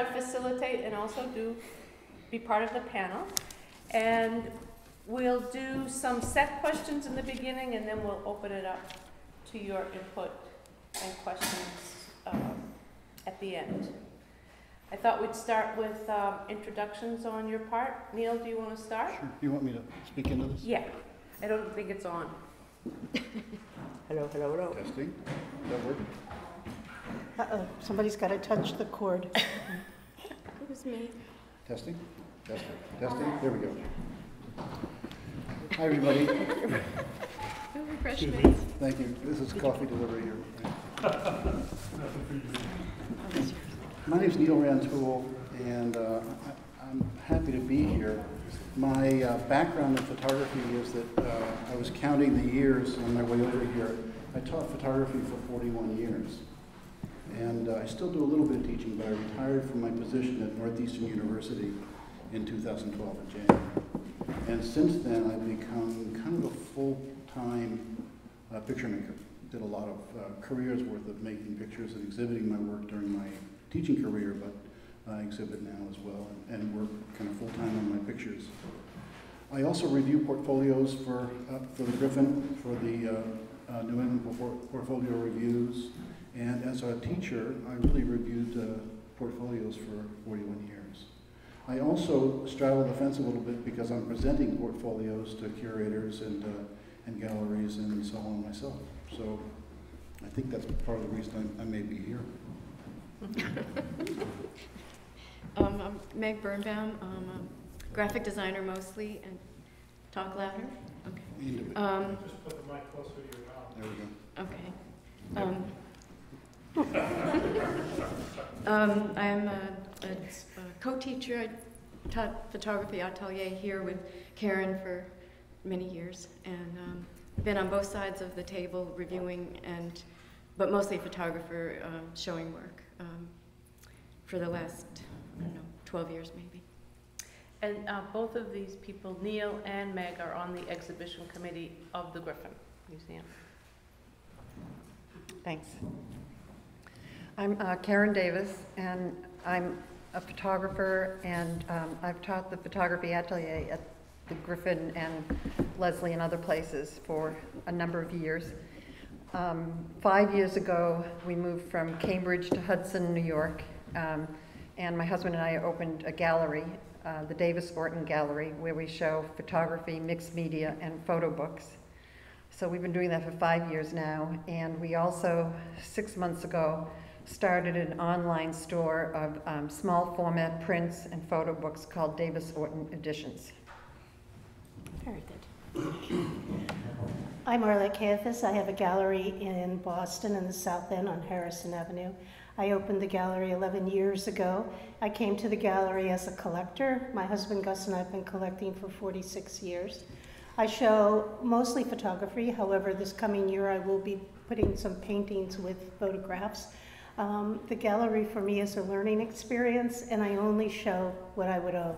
to facilitate and also be part of the panel. And we'll do some set questions in the beginning, and then we'll open it up to your input and questions at the end. I thought we'd start with introductions on your part. Neil, do you want to start? Sure. You want me to speak into this? Yeah. I don't think it's on. Hello, hello, hello. Testing. Does that work? Uh-oh, somebody's got to touch the cord. It was me. Testing. Testing. Testing. There we go. Hi, everybody. Refreshments. Thank you. This is coffee delivery here. My name is Neil Rantoul, and I'm happy to be here. My background in photography is that I was counting the years on my way over here. I taught photography for 41 years. And I still do a little bit of teaching, but I retired from my position at Northeastern University in 2012 in January. And since then, I've become kind of a full-time picture maker. Did a lot of careers worth of making pictures and exhibiting my work during my teaching career, but I exhibit now as well and work kind of full-time on my pictures. I also review portfolios for the Griffin, for the New England Portfolio Reviews, and as a teacher, I really reviewed portfolios for 41 years. I also straddle the fence a little bit because I'm presenting portfolios to curators and galleries and so on myself. So I think that's part of the reason I may be here. I'm Meg Birnbaum. I'm a graphic designer mostly, and talk louder. Okay. Just put the mic closer to your mouth. There we go. I'm a co-teacher. I taught photography atelier here with Karen for many years, and been on both sides of the table reviewing, but mostly a photographer showing work for the last, I don't know, 12 years maybe. And both of these people, Neil and Meg, are on the exhibition committee of the Griffin Museum. Thanks. I'm Karen Davis, and I'm a photographer, and I've taught the photography atelier at the Griffin and Leslie and other places for a number of years. 5 years ago, we moved from Cambridge to Hudson, New York, and my husband and I opened a gallery, the Davis Orton Gallery, where we show photography, mixed media, and photo books. So we've been doing that for 5 years now, and we also, 6 months ago, started an online store of small format prints and photo books called Davis Orton Editions. Very good. I'm Arlette Caiaphas. I have a gallery in Boston in the South End on Harrison Avenue. I opened the gallery 11 years ago. I came to the gallery as a collector. My husband Gus and I have been collecting for 46 years. I show mostly photography. However, this coming year I will be putting some paintings with photographs. The gallery for me is a learning experience, and I only show what I would own.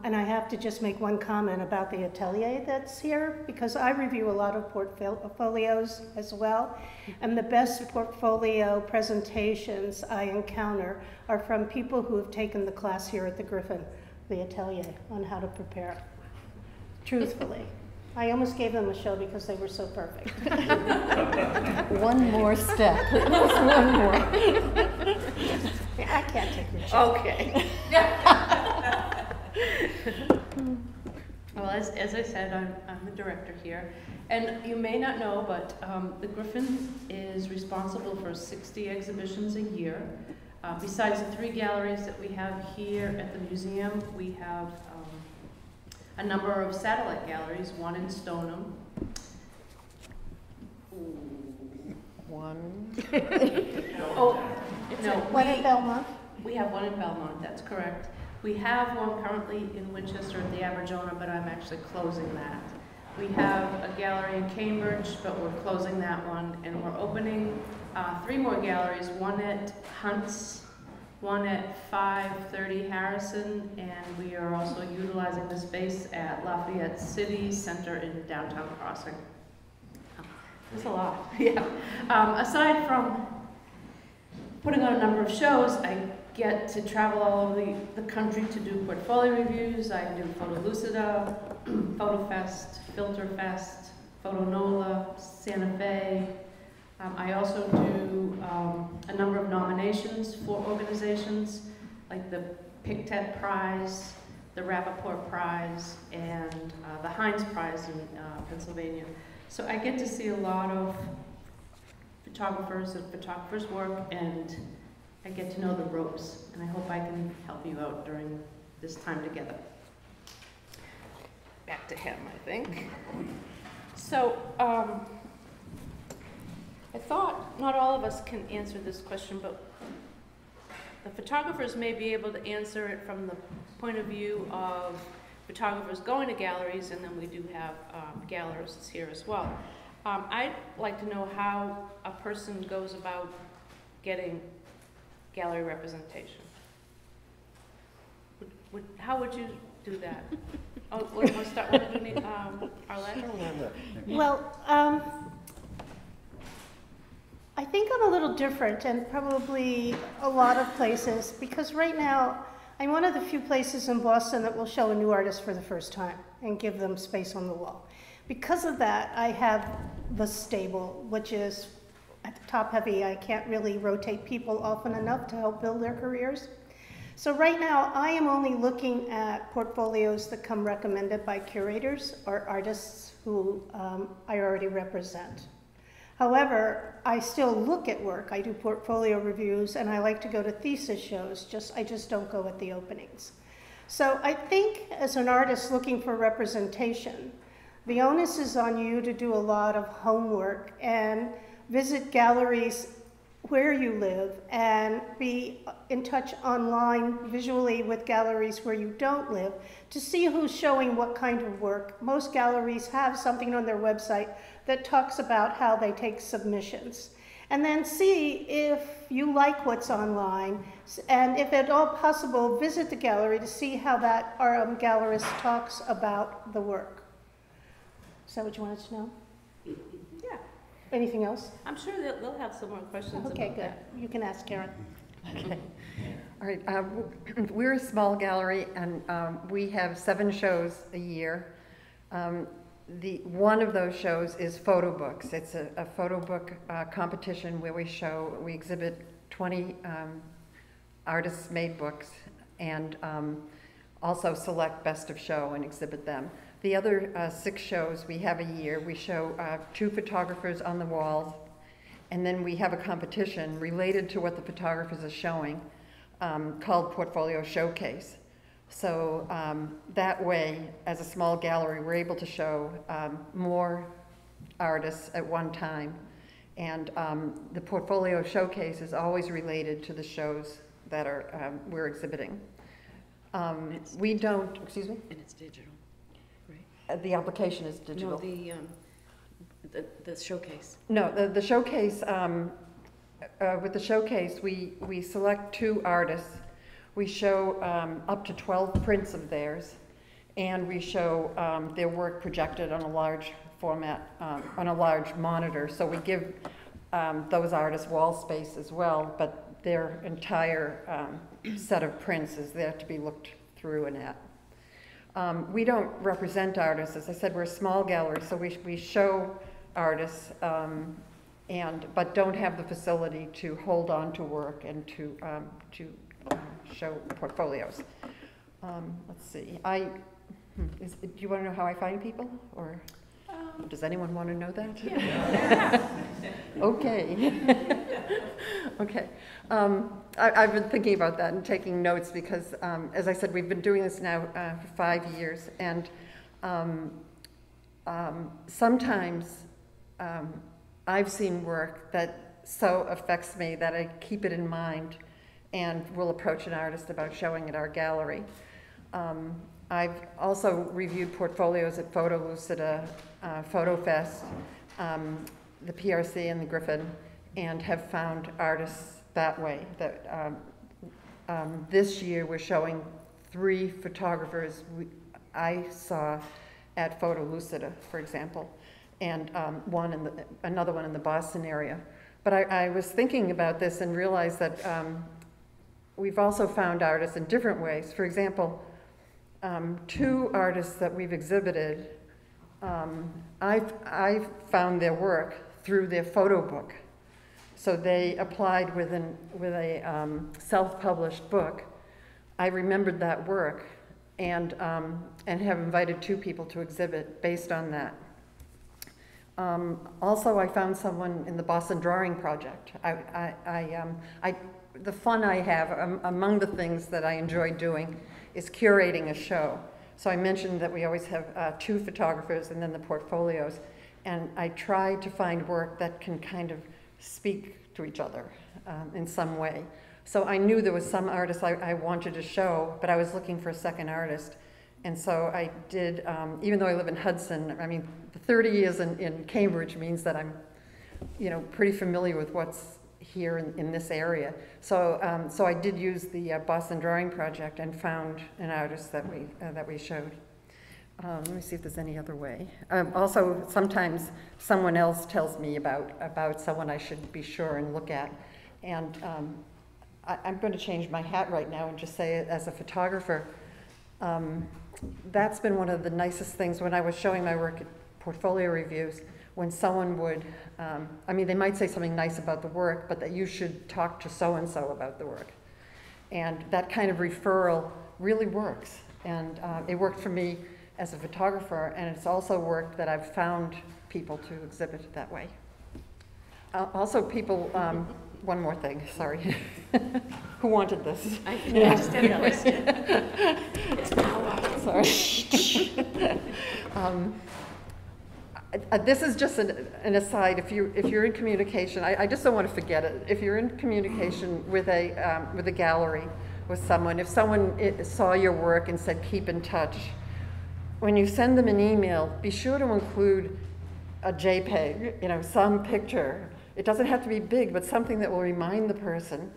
And I have to just make one comment about the atelier that's here, because I review a lot of portfolios as well, and the best portfolio presentations I encounter are from people who have taken the class here at the Griffin, the atelier, on how to prepare. Truthfully. I almost gave them a show because they were so perfect. One more step. Just one more. I can't take your show. Okay. Well, as I said, I'm the director here. And you may not know, but the Griffin is responsible for 60 exhibitions a year. Besides the 3 galleries that we have here at the museum, we have a number of satellite galleries, one in Stoneham. One. Oh, no. One in Belmont? We have one in Belmont, that's correct. We have one currently in Winchester at the Aberjona, but I'm actually closing that. We have a gallery in Cambridge, but we're closing that one, and we're opening 3 more galleries, one at Hunts, one at 530 Harrison, and we are also utilizing the space at Lafayette City Center in downtown Crossing. There's a lot, yeah. Aside from putting on a number of shows, I get to travel all over the country to do portfolio reviews. I do Photo Lucida, Photo Fest, Filter Fest, Photo Nola, Santa Fe. I also do a number of nominations for organizations, like the Pictet Prize, the Rappaport Prize, and the Heinz Prize in Pennsylvania. So I get to see a lot of photographers and photographers' work, and I get to know the ropes, and I hope I can help you out during this time together. Back to him, I think. So, I thought not all of us can answer this question, but the photographers may be able to answer it from the point of view of photographers going to galleries, and then we do have gallerists here as well. I'd like to know how a person goes about getting gallery representation. How would you do that? Oh, we'll start with Arlette? Well, I think I'm a little different, and probably a lot of places, because right now I'm one of the few places in Boston that will show a new artist for the first time and give them space on the wall. Because of that, I have the stable, which is at the top heavy. I can't really rotate people often enough to help build their careers. So right now, I am only looking at portfolios that come recommended by curators or artists who I already represent. However, I still look at work. I do portfolio reviews, and I like to go to thesis shows. I just don't go at the openings. So I think as an artist looking for representation, the onus is on you to do a lot of homework and visit galleries where you live and be in touch online visually with galleries where you don't live to see who's showing what kind of work. Most galleries have something on their website that talks about how they take submissions. And then see if you like what's online, and if at all possible, visit the gallery to see how that gallerist talks about the work. Is that what you wanted to know? Yeah. Anything else? I'm sure they'll have some more questions Okay, about good. that. You can ask Karen. Okay. All right. We're a small gallery, and we have 7 shows a year. One of those shows is photo books. It's a photo book competition where we exhibit 20 artists-made books, and also select best of show and exhibit them. The other 6 shows we have a year, we show 2 photographers on the wall, and then we have a competition related to what the photographers are showing called Portfolio Showcase. So that way, as a small gallery, we're able to show more artists at one time. And the Portfolio Showcase is always related to the shows that we're exhibiting. We don't, excuse me? And it's digital, right? The application is digital. No, the showcase. No, the showcase, with the showcase, we select 2 artists. We show up to 12 prints of theirs, and we show their work projected on a large format, on a large monitor. So we give those artists wall space as well, but their entire set of prints is there to be looked through and at. We don't represent artists. As I said, we're a small gallery, so we show artists, but don't have the facility to hold on to work and to show portfolios. Let's see. Do you want to know how I find people, or does anyone want to know that? Yeah. Okay. Okay. I've been thinking about that and taking notes because, as I said, we've been doing this now for 5 years, and sometimes I've seen work that so affects me that I keep it in mind and will approach an artist about showing at our gallery. I've also reviewed portfolios at Photo Lucida, Photo Fest, the PRC and the Griffin, and have found artists that way. This year we're showing 3 photographers I saw at Photo Lucida, for example, and another one in the Boston area. But I was thinking about this and realized that we've also found artists in different ways. For example, 2 artists that we've exhibited, I've found their work through their photo book. So they applied with a self-published book. I remembered that work and have invited 2 people to exhibit based on that. Also, I found someone in the Boston Drawing Project. The fun I have, among the things that I enjoy doing, is curating a show. So I mentioned that we always have 2 photographers and then the portfolios, and I try to find work that can kind of speak to each other in some way. So I knew there was some artist I wanted to show, but I was looking for a second artist. And so I did, even though I live in Hudson, I mean, 30 years in Cambridge means that I'm, pretty familiar with what's here in this area. So, so I did use the Boston Drawing Project and found an artist that we showed. Let me see if there's any other way. Also, sometimes someone else tells me about someone I should be sure and look at. And I'm going to change my hat right now and just say, as a photographer, that's been one of the nicest things when I was showing my work at portfolio reviews, when someone would, they might say something nice about the work, but that you should talk to so-and-so about the work. And that kind of referral really works. And it worked for me as a photographer, and it's also worked that I've found people to exhibit that way. Also people, one more thing, sorry. Who wanted this? I just had a question. It's power. Sorry. This is just an aside. If you're in communication, I just don't want to forget it. If you're in communication with a gallery, with someone, if someone saw your work and said keep in touch, when you send them an email, be sure to include a JPEG, some picture. It doesn't have to be big, but something that will remind the person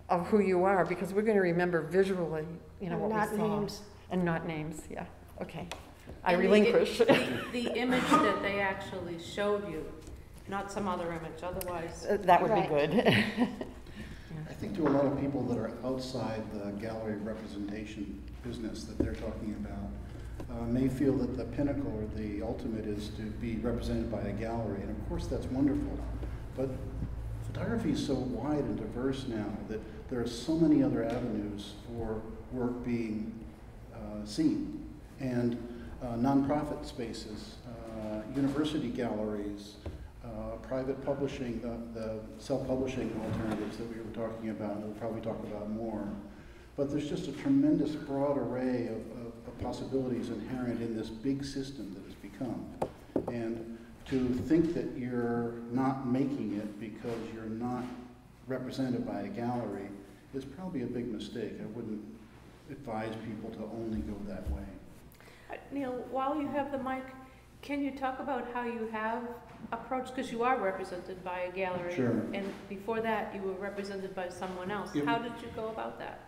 of who you are, because we're going to remember visually, what we saw. Not names. And not names, yeah. Okay. I And relinquish. The image that they actually showed you, not some other image, otherwise. That would Right. be good. I think to a lot of people that are outside the gallery representation business that they're talking about, may feel that the pinnacle or the ultimate is to be represented by a gallery, and of course that's wonderful. But photography is so wide and diverse now that there are so many other avenues for work being seen. And nonprofit spaces, university galleries, private publishing, the self-publishing alternatives that we were talking about, and we'll probably talk about more. But there's just a tremendous broad array of possibilities inherent in this big system that it's become. And to think that you're not making it because you're not represented by a gallery is probably a big mistake. I wouldn't advise people to only go that way. Neil, while you have the mic, can you talk about how you have approached, because you are represented by a gallery. Sure. And before that, you were represented by someone else. Yep. How did you go about that?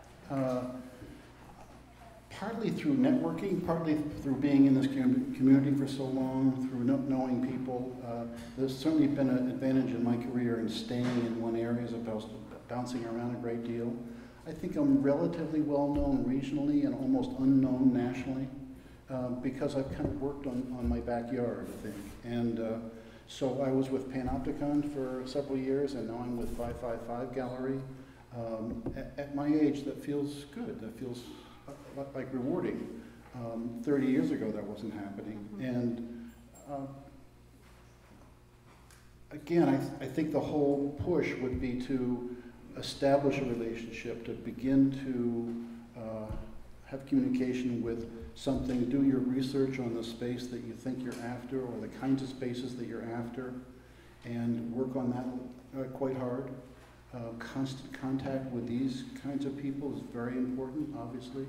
Partly through networking, partly through being in this community for so long, through knowing people. There's certainly been an advantage in my career in staying in one area as opposed to bouncing around a great deal. I think I'm relatively well known regionally and almost unknown nationally because I've kind of worked on my backyard, I think. And so I was with Panopticon for several years, and now I'm with 555 Gallery. At my age, that feels good. That feels like rewarding. 30 years ago, that wasn't happening. And again, I think the whole push would be to establish a relationship, to begin to have communication with something, do your research on the space that you think you're after or the kinds of spaces that you're after, and work on that quite hard. Constant contact with these kinds of people is very important, obviously.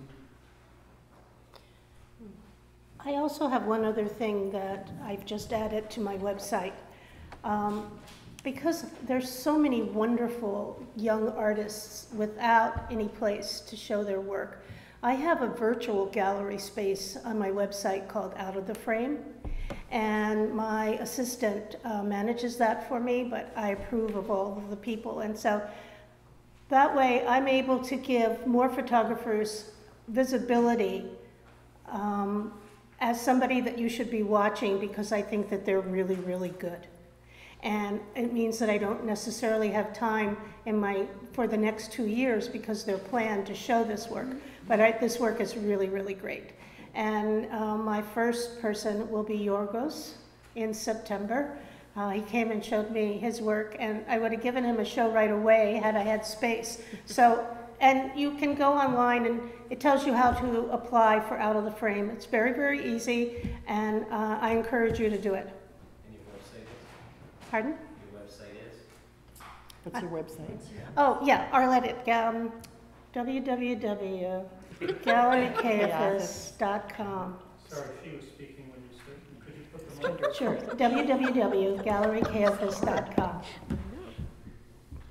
I also have one other thing that I've just added to my website. Because there's so many wonderful young artists without any place to show their work, I have a virtual gallery space on my website called Out of the Frame, and my assistant manages that for me, but I approve of all of the people. And so That way, I'm able to give more photographers visibility as somebody that you should be watching because I think that they're really, really good. And it means that I don't necessarily have time for the next 2 years because they're planned to show this work. But this work is really, really great. And my first person will be Yorgos in September. He came and showed me his work, and I would have given him a show right away had I had space. So, and you can go online, and it tells you how to apply for Out of the Frame. It's very, very easy, and I encourage you to do it. And your website is? Pardon? Your website is? What's your website? Oh, yeah, Arlette, www.gallerykfs.com. Sorry, she was speaking when you said, could you put the mic? Sure, www.gallerykfs.com.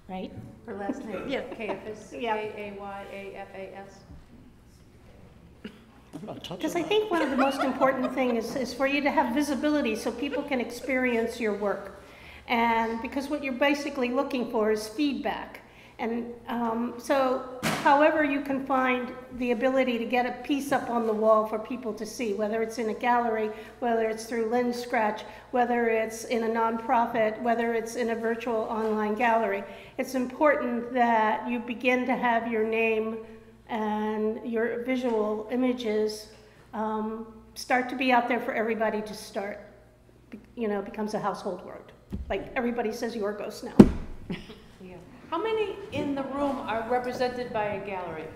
Right? Her last name? Yeah. Caiaphas, Yeah. K-A-Y-A-F-A-S. Because I think one of the most important things is for you to have visibility so people can experience your work. And because what you're basically looking for is feedback. And so however you can find the ability to get a piece up on the wall for people to see, whether it's in a gallery, whether it's through Lens Scratch, whether it's in a nonprofit, whether it's in a virtual online gallery, it's important that you begin to have your name and your visual images start to be out there for everybody to start. You know, it becomes a household word. Like everybody says Yorgos now. Yeah. How many in the room are represented by a gallery?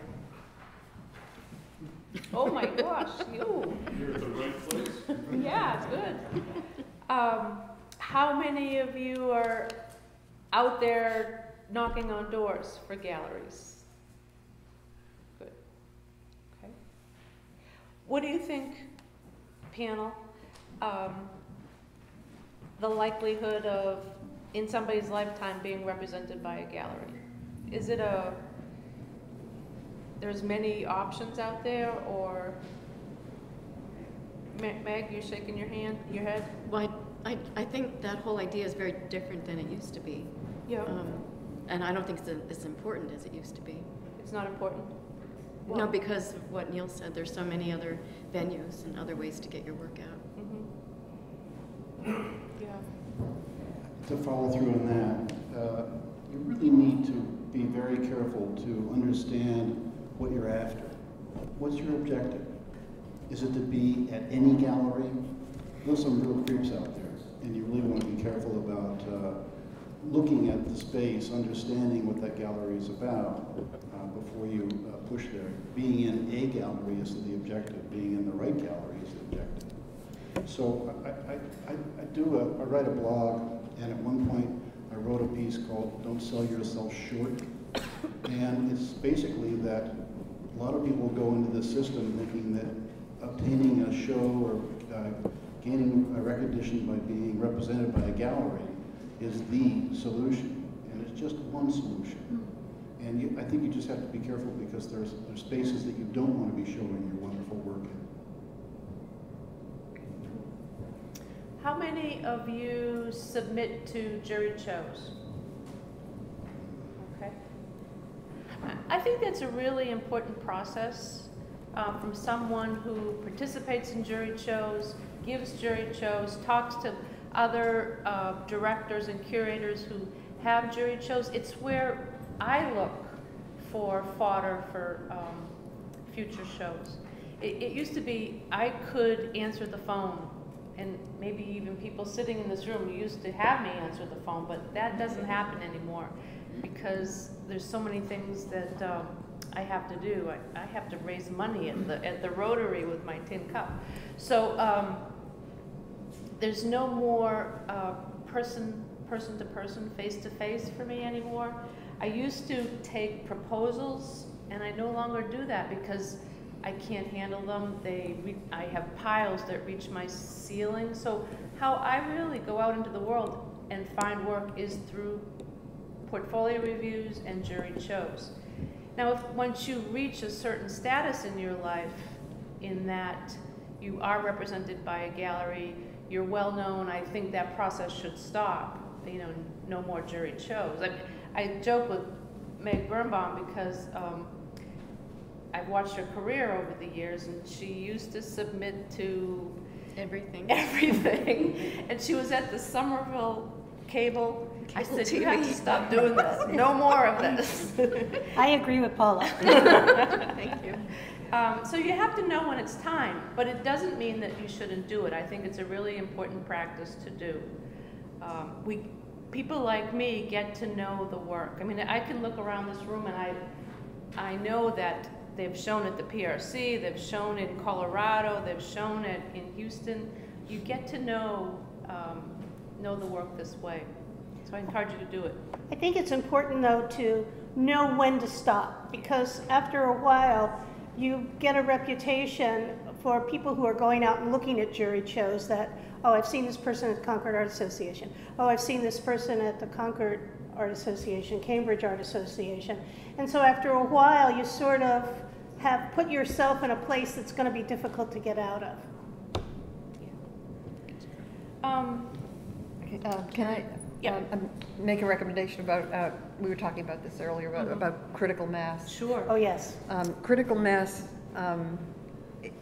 Oh my gosh, you. You're at the right place. Yeah, it's good. How many of you are out there knocking on doors for galleries? Good. Okay. What do you think, panel? The likelihood of in somebody's lifetime being represented by a gallery? Is it there's many options out there, or Meg, you're shaking your head? Well, I think that whole idea is very different than it used to be. Yeah. And I don't think it's as important as it used to be. It's not important? No, because of what Neil said, there's so many other venues and other ways to get your work out. Mm-hmm. Yeah. To follow through on that, you really need to be very careful to understand what you're after. What's your objective? Is it to be at any gallery? There's some real creeps out there, and you really want to be careful about looking at the space, understanding what that gallery is about before you push there. Being in a gallery is the objective. Being in the right gallery is the objective. So I write a blog, and at one point I wrote a piece called "Don't Sell Yourself Short," and it's basically that a lot of people go into the system thinking that obtaining a show or gaining a recognition by being represented by a gallery is the solution, and it's just one solution. And I think you just have to be careful because there's spaces that you don't want to be showing your wonderful work in. How many of you submit to jury shows? Okay. I think that's a really important process from someone who participates in jury shows, gives jury shows, talks to other directors and curators who have jury shows. It's where I look for fodder for future shows. It used to be I could answer the phone, and maybe even people sitting in this room used to have me answer the phone, but that doesn't happen anymore because there's so many things that I have to do. I have to raise money at the Rotary with my tin cup. So there's no more person to person, face to face for me anymore. I used to take proposals, and I no longer do that because I can't handle them. I have piles that reach my ceiling. So how I really go out into the world and find work is through portfolio reviews and jury shows. Now, once you reach a certain status in your life, in that you are represented by a gallery, you're well known, I think that process should stop. You know, no more jury shows. I joke with Meg Birnbaum because I've watched her career over the years, and she used to submit to Everything. everything. And she was at the Somerville Cable. I said, TV. you have to stop doing this. No more of this. I agree with Paula. Thank you. So you have to know when it's time, but it doesn't mean that you shouldn't do it. I think it's a really important practice to do. People like me get to know the work. I mean, I can look around this room and I know that they've shown at the PRC, they've shown in Colorado, they've shown it in Houston. You get to know the work this way. So I encourage you to do it. I think it's important, though, to know when to stop, because after a while, you get a reputation for people who are going out and looking at jury shows that, oh, I've seen this person at the Concord Art Association. Oh, I've seen this person at the Concord Art Association, Cambridge Art Association. And so after a while, you sort of have put yourself in a place that's going to be difficult to get out of. Can I make a recommendation about, we were talking about this earlier, about critical mass. Sure. Oh, yes. Critical mass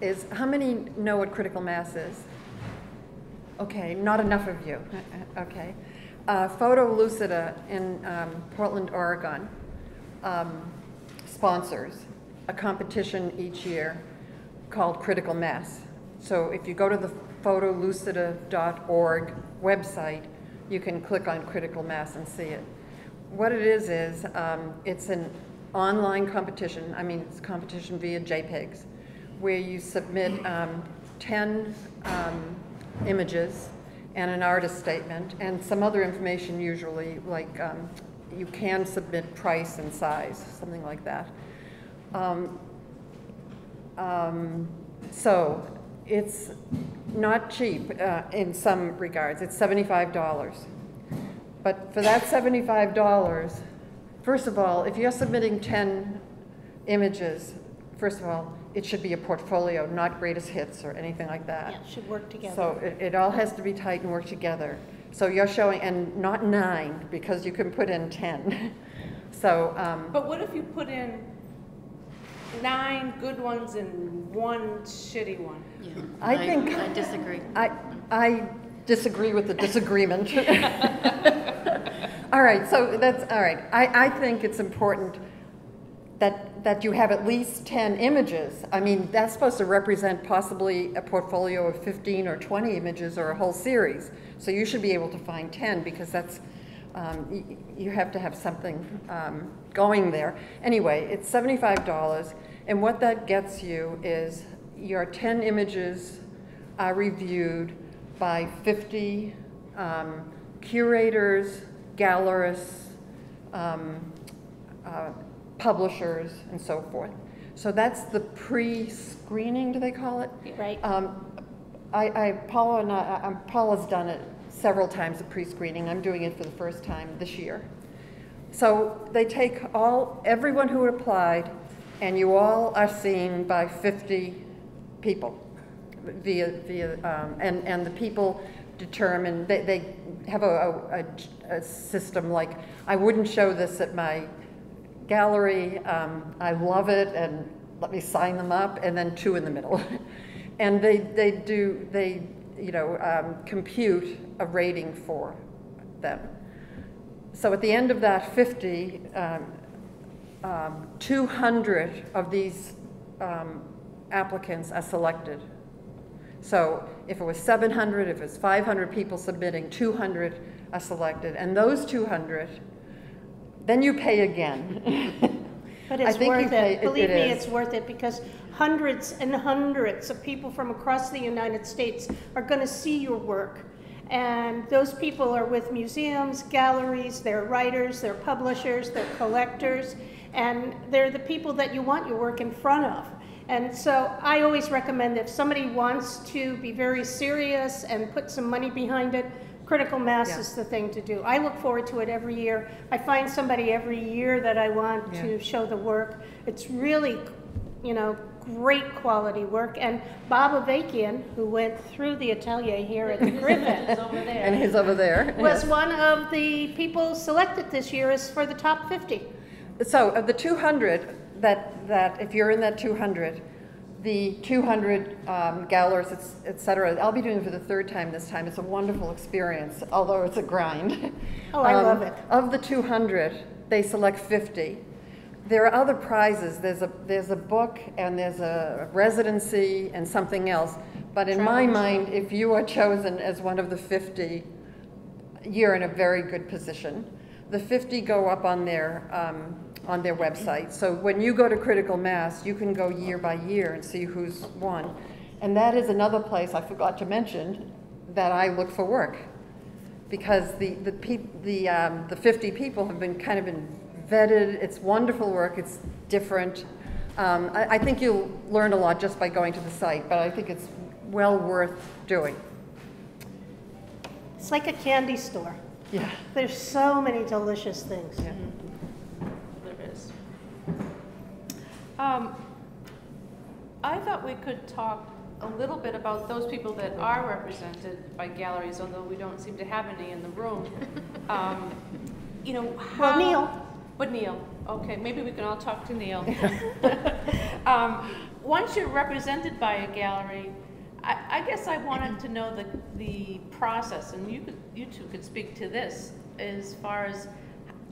is, how many know what critical mass is? Okay, not enough of you. Okay. Photo Lucida in Portland, Oregon sponsors a competition each year called Critical Mass. So if you go to the photolucida.org website, you can click on Critical Mass and see it. What it is it's an online competition. I mean, it's a competition via JPEGs, where you submit 10 images and an artist statement and some other information, usually, like you can submit price and size, something like that. So it's not cheap in some regards. It's $75. But for that $75, first of all, if you're submitting 10 images, first of all, it should be a portfolio, not greatest hits or anything like that. Yeah, it should work together. So it all has to be tight and work together. So you're showing, and not 9, because you can put in 10. So. But what if you put in 9 good ones and 1 shitty one? Yeah, I disagree. I disagree with the disagreement. All right, so that's, all right. I think it's important that you have at least 10 images. I mean, that's supposed to represent possibly a portfolio of 15 or 20 images or a whole series. So you should be able to find 10, because that's, you have to have something going there. Anyway, it's $75, and what that gets you is your 10 images are reviewed by 50 curators, gallerists, publishers, and so forth. So that's the pre-screening, do they call it? Right. Paula's done it several times, the pre-screening. I'm doing it for the first time this year. So they take everyone who applied, and you all are seen by 50 people and the people determine, they have a system like, I wouldn't show this at my gallery, I love it, and let me sign them up, and then 2 in the middle. And they compute a rating for them. So at the end of that 50, 200 of these applicants are selected. So if it was 700, if it's 500 people submitting, 200 are selected, and those 200, then you pay again. But it's worth it. Believe me, it's worth it, because hundreds and hundreds of people from across the United States are going to see your work. And those people are with museums, galleries, they're writers, they're publishers, they're collectors, and they're the people that you want your work in front of. And so I always recommend, if somebody wants to be very serious and put some money behind it, Critical Mass is the thing to do. I look forward to it every year. I find somebody every year that I want to show the work. It's really, great quality work. And Bob Avakian, who went through the atelier here at the Griffin, over there. And he's over there. was one of the people selected this year as for the top 50. So of the 200, that if you're in that 200, the 200 gallerists, et cetera, I'll be doing it for the third time this time. It's a wonderful experience, although it's a grind. Oh, I love it. Of the 200, they select 50. There are other prizes. There's a book and there's a residency and something else. But in my mind, if you are chosen as one of the 50, you're in a very good position. The 50 go up on their website. So when you go to Critical Mass, you can go year by year and see who's won. And that is another place I forgot to mention that I look for work, because the 50 people have been kind of been vetted. It's wonderful work. It's different. I think you'll learn a lot just by going to the site, but I think it's well worth doing. It's like a candy store. Yeah. There's so many delicious things. Yeah. There is. I thought we could talk a little bit about those people that are represented by galleries, although we don't seem to have any in the room. You know, how... Well, Neil. But Neil, okay, maybe we can all talk to Neil. Once you're represented by a gallery, I guess I wanted to know the process, and you two could speak to this as far as,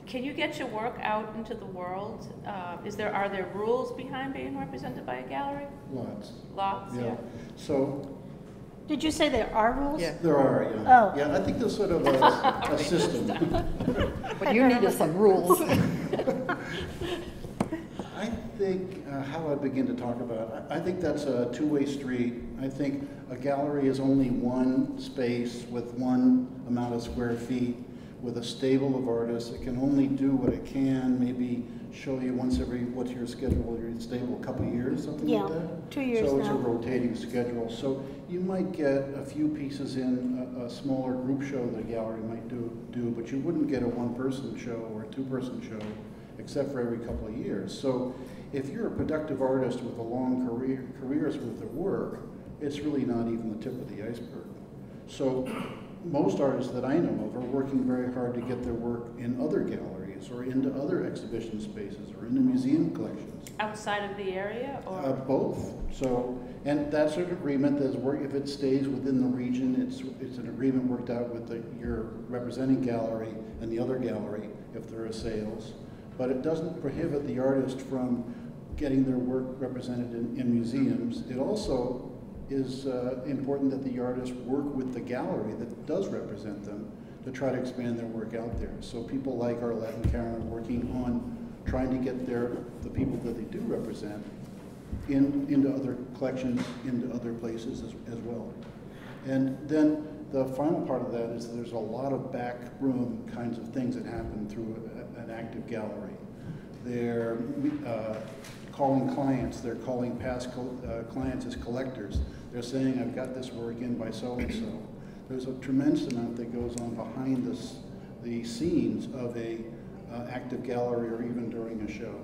can you get your work out into the world? Are there rules behind being represented by a gallery? Lots. Lots, yeah. So Did you say there are rules? Yeah. there are, yeah. Oh. Yeah, I think there's sort of a system. What you need is some rules. I think how I begin to talk about it, I think that's a two-way street. I think a gallery is only one space with one amount of square feet with a stable of artists. It can only do what it can, maybe show you once every, what's your schedule, your stable, a couple of years, something like that? 2 years So it's a now. rotating schedule. So you might get a few pieces in a smaller group show that a gallery might do, but you wouldn't get a one-person show or a two-person show, except for every couple of years. So if you're a productive artist with a long careers with their work, it's really not even the tip of the iceberg. So most artists that I know of are working very hard to get their work in other galleries or into other exhibition spaces or into museum collections. Outside of the area, or? Both. So, and that's an agreement that's work, if it stays within the region, it's an agreement worked out with your representing gallery and the other gallery if there are sales. But it doesn't prohibit the artist from getting their work represented in museums. It also is important that the artist work with the gallery that does represent them to try to expand their work out there. So people like Arlette and Karen are working on trying to get the people that they do represent into other collections, into other places as well. And then the final part of that is that there's a lot of back room kinds of things that happen through an active gallery. They're calling clients, they're calling past clients as collectors. They're saying, I've got this work in by so-and-so. There's a tremendous amount that goes on behind the scenes of a active gallery or even during a show.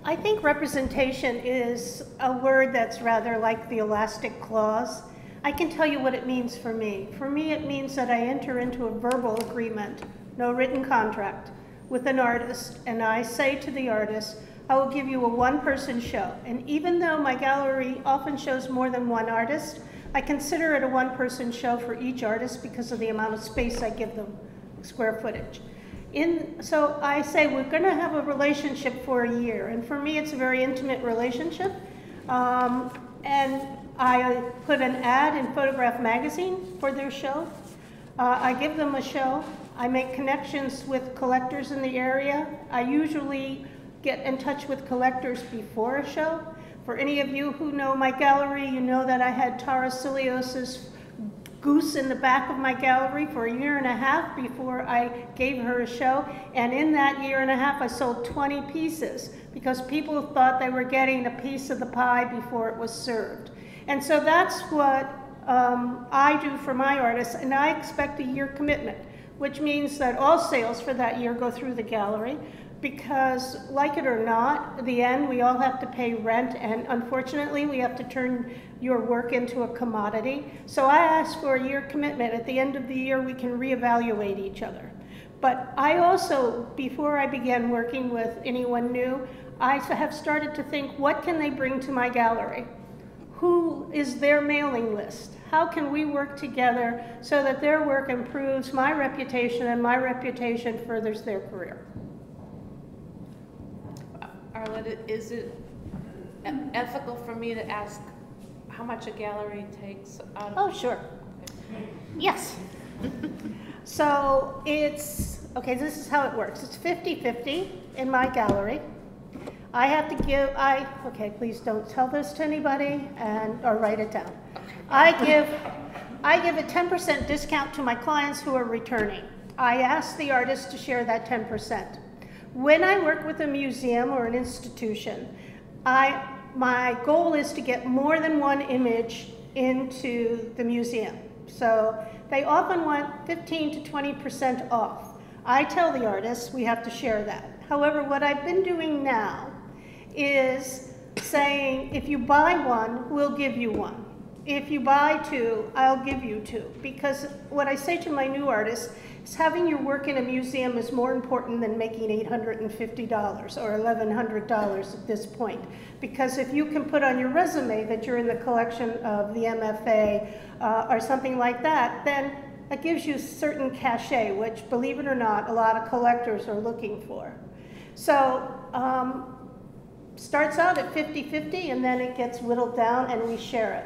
I think representation is a word that's rather like the elastic clause. I can tell you what it means for me. For me, it means that I enter into a verbal agreement, no written contract, with an artist, and I say to the artist, I will give you a one-person show. And even though my gallery often shows more than one artist, I consider it a one-person show for each artist because of the amount of space I give them, square footage. So I say we're going to have a relationship for a year, and for me it's a very intimate relationship. And I put an ad in Photograph Magazine for their show. I give them a show. I make connections with collectors in the area. I usually get in touch with collectors before a show. For any of you who know my gallery, you know that I had Tara Cilios's goose in the back of my gallery for a year and a half before I gave her a show. And in that year and a half, I sold 20 pieces because people thought they were getting a piece of the pie before it was served. And so that's what I do for my artists, and I expect a year commitment, which means that all sales for that year go through the gallery. Because, like it or not, at the end, we all have to pay rent, and unfortunately, we have to turn your work into a commodity. So I ask for a year commitment. At the end of the year, we can reevaluate each other. But I also, before I began working with anyone new, I have started to think, what can they bring to my gallery? Who is their mailing list? How can we work together so that their work improves my reputation and my reputation furthers their career? Arlette, is it ethical for me to ask how much a gallery takes out of? Oh, sure. Yes. So it's, okay, this is how it works. It's 50-50 in my gallery. I have to give, okay, please don't tell this to anybody or write it down. I give a 10% discount to my clients who are returning. I ask the artist to share that 10%. When I work with a museum or an institution, my goal is to get more than one image into the museum. So they often want 15 to 20% off. I tell the artists we have to share that. However, what I've been doing now is saying, if you buy one, we'll give you one. If you buy two, I'll give you two. Because what I say to my new artists is having your work in a museum is more important than making $850 or $1,100 at this point. Because if you can put on your resume that you're in the collection of the MFA or something like that, then that gives you certain cachet, which, believe it or not, a lot of collectors are looking for. So starts out at 50-50 and then it gets whittled down and we share it.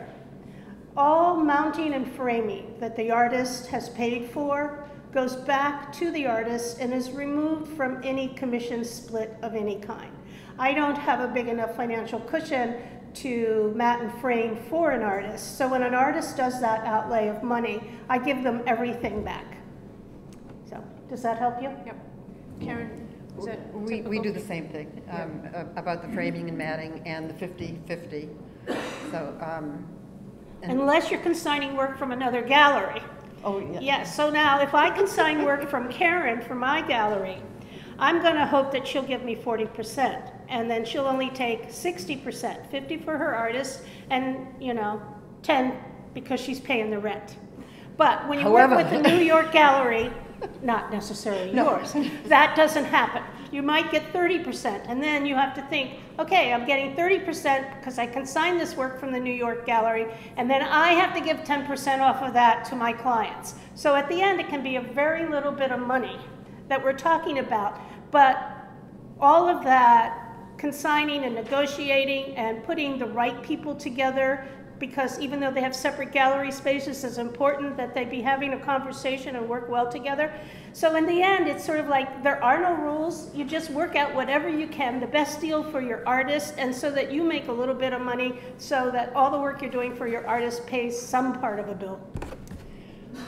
All mounting and framing that the artist has paid for goes back to the artist and is removed from any commission split of any kind. I don't have a big enough financial cushion to mat and frame for an artist. So when an artist does that outlay of money, I give them everything back. So does that help you? Yep. Karen? We do the same thing, about the framing and matting and the 50-50. So, unless you're consigning work from another gallery. Oh, yeah. Yes, so now if I consign work from Karen for my gallery, I'm going to hope that she'll give me 40%, and then she'll only take 60%, 50 for her artist, and 10 because she's paying the rent. But when you work with the New York gallery, not necessarily yours, that doesn't happen. You might get 30%, and then you have to think, okay, I'm getting 30% because I consigned this work from the New York gallery, and then I have to give 10% off of that to my clients. So at the end, it can be a very little bit of money that we're talking about, but all of that consigning and negotiating and putting the right people together, because even though they have separate gallery spaces, it's important that they be having a conversation and work well together. So in the end, it's sort of like there are no rules. You just work out whatever you can, the best deal for your artist, and so that you make a little bit of money so that all the work you're doing for your artist pays some part of a bill.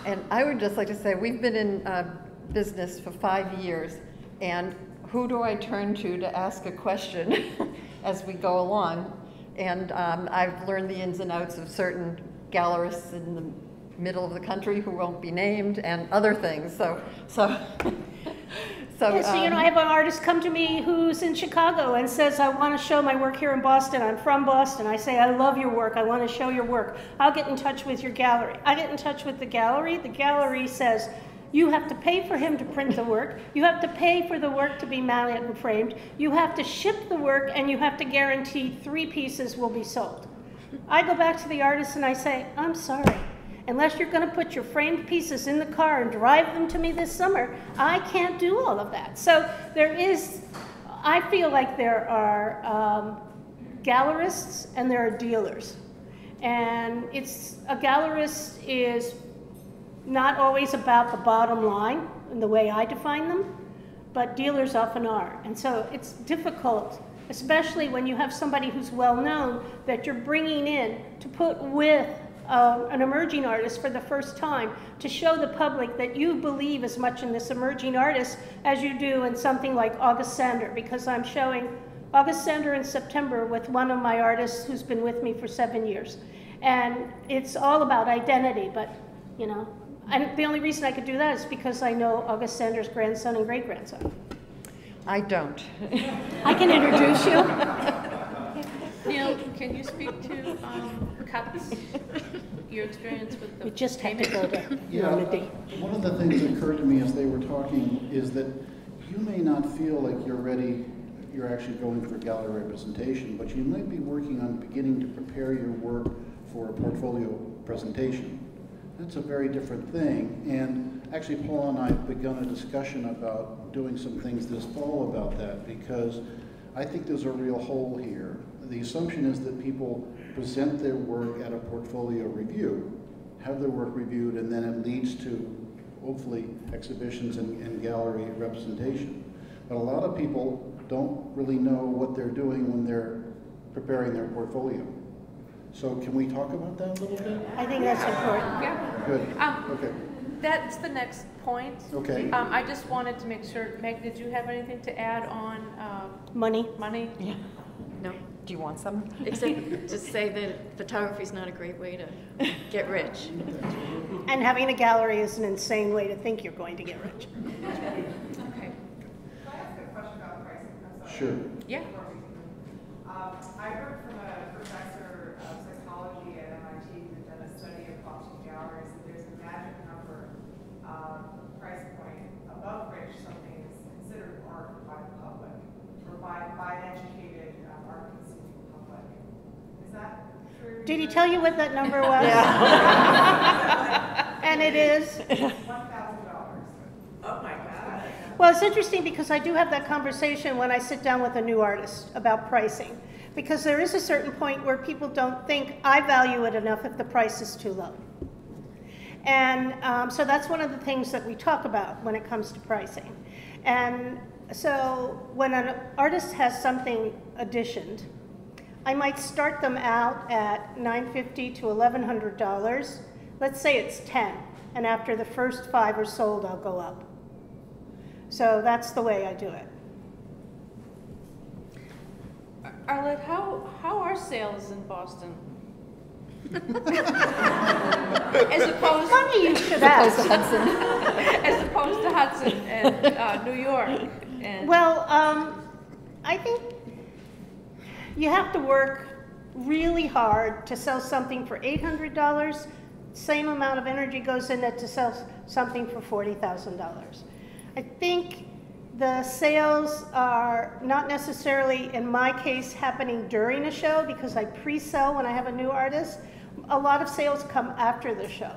And I would just like to say, we've been in business for 5 years, and who do I turn to ask a question as we go along? And I've learned the ins and outs of certain gallerists in the middle of the country who won't be named, and other things. So I have an artist come to me who's in Chicago and says, I want to show my work here in Boston. I'm from Boston. I say, I love your work. I want to show your work. I'll get in touch with your gallery. I get in touch with the gallery. The gallery says, you have to pay for him to print the work. You have to pay for the work to be mounted and framed. You have to ship the work, and you have to guarantee 3 pieces will be sold. I go back to the artist and I say, I'm sorry. Unless you're going to put your framed pieces in the car and drive them to me this summer, I can't do all of that. So I feel like there are gallerists and there are dealers. And a gallerist is not always about the bottom line in the way I define them, but dealers often are. And so it's difficult, especially when you have somebody who's well known, that you're bringing in to put with an emerging artist for the first time, to show the public that you believe as much in this emerging artist as you do in something like August Sander, because I'm showing August Sander in September with one of my artists who's been with me for 7 years. And it's all about identity, but and the only reason I could do that is because I know August Sander's grandson and great-grandson. I don't. I can introduce you. Neil, can you speak to cuts? your experience with the We just have to payment? go to Yeah, Normandy. one of the things that occurred to me as they were talking is that you may not feel like you're ready, you're actually going for gallery representation, but you might be working on beginning to prepare your work for a portfolio presentation. That's a very different thing, and actually Paul and I have begun a discussion about doing some things this fall about that, because I think there's a real hole here. The assumption is that people present their work at a portfolio review, have their work reviewed, and then it leads to, hopefully, exhibitions and gallery representation. But a lot of people don't really know what they're doing when they're preparing their portfolio. So can we talk about that a little bit? I think that's important. Yeah. Good. Okay. That's the next point. Okay. I just wanted to make sure, Meg, did you have anything to add on Money. money? Yeah. No, Do you want some? except to say that photography is not a great way to get rich. And having a gallery is an insane way to think you're going to get rich. Okay. Can I ask a question about pricing? I'm sorry. Sure. Yeah. I heard from a professor of psychology at MIT who did a study of Boston galleries that there's a magic number price point above which something is considered art by the public or by an educated art-consuming public. Is that true? Did he tell you what that number was? And it is? $1,000. Oh my God. Well, it's interesting because I do have that conversation when I sit down with a new artist about pricing. Because there is a certain point where people don't think I value it enough if the price is too low. And so that's one of the things that we talk about when it comes to pricing. And so when an artist has something auditioned, I might start them out at $950 to $1,100. Let's say it's 10, and after the first 5 are sold, I'll go up. So that's the way I do it. Arlette, how are sales in Boston? As opposed Funny you should ask. as opposed to Hudson and New York. And Well, I think you have to work really hard to sell something for $800. Same amount of energy goes in it to sell something for $40,000. I think the sales are not necessarily, in my case, happening during a show because I pre-sell when I have a new artist. A lot of sales come after the show.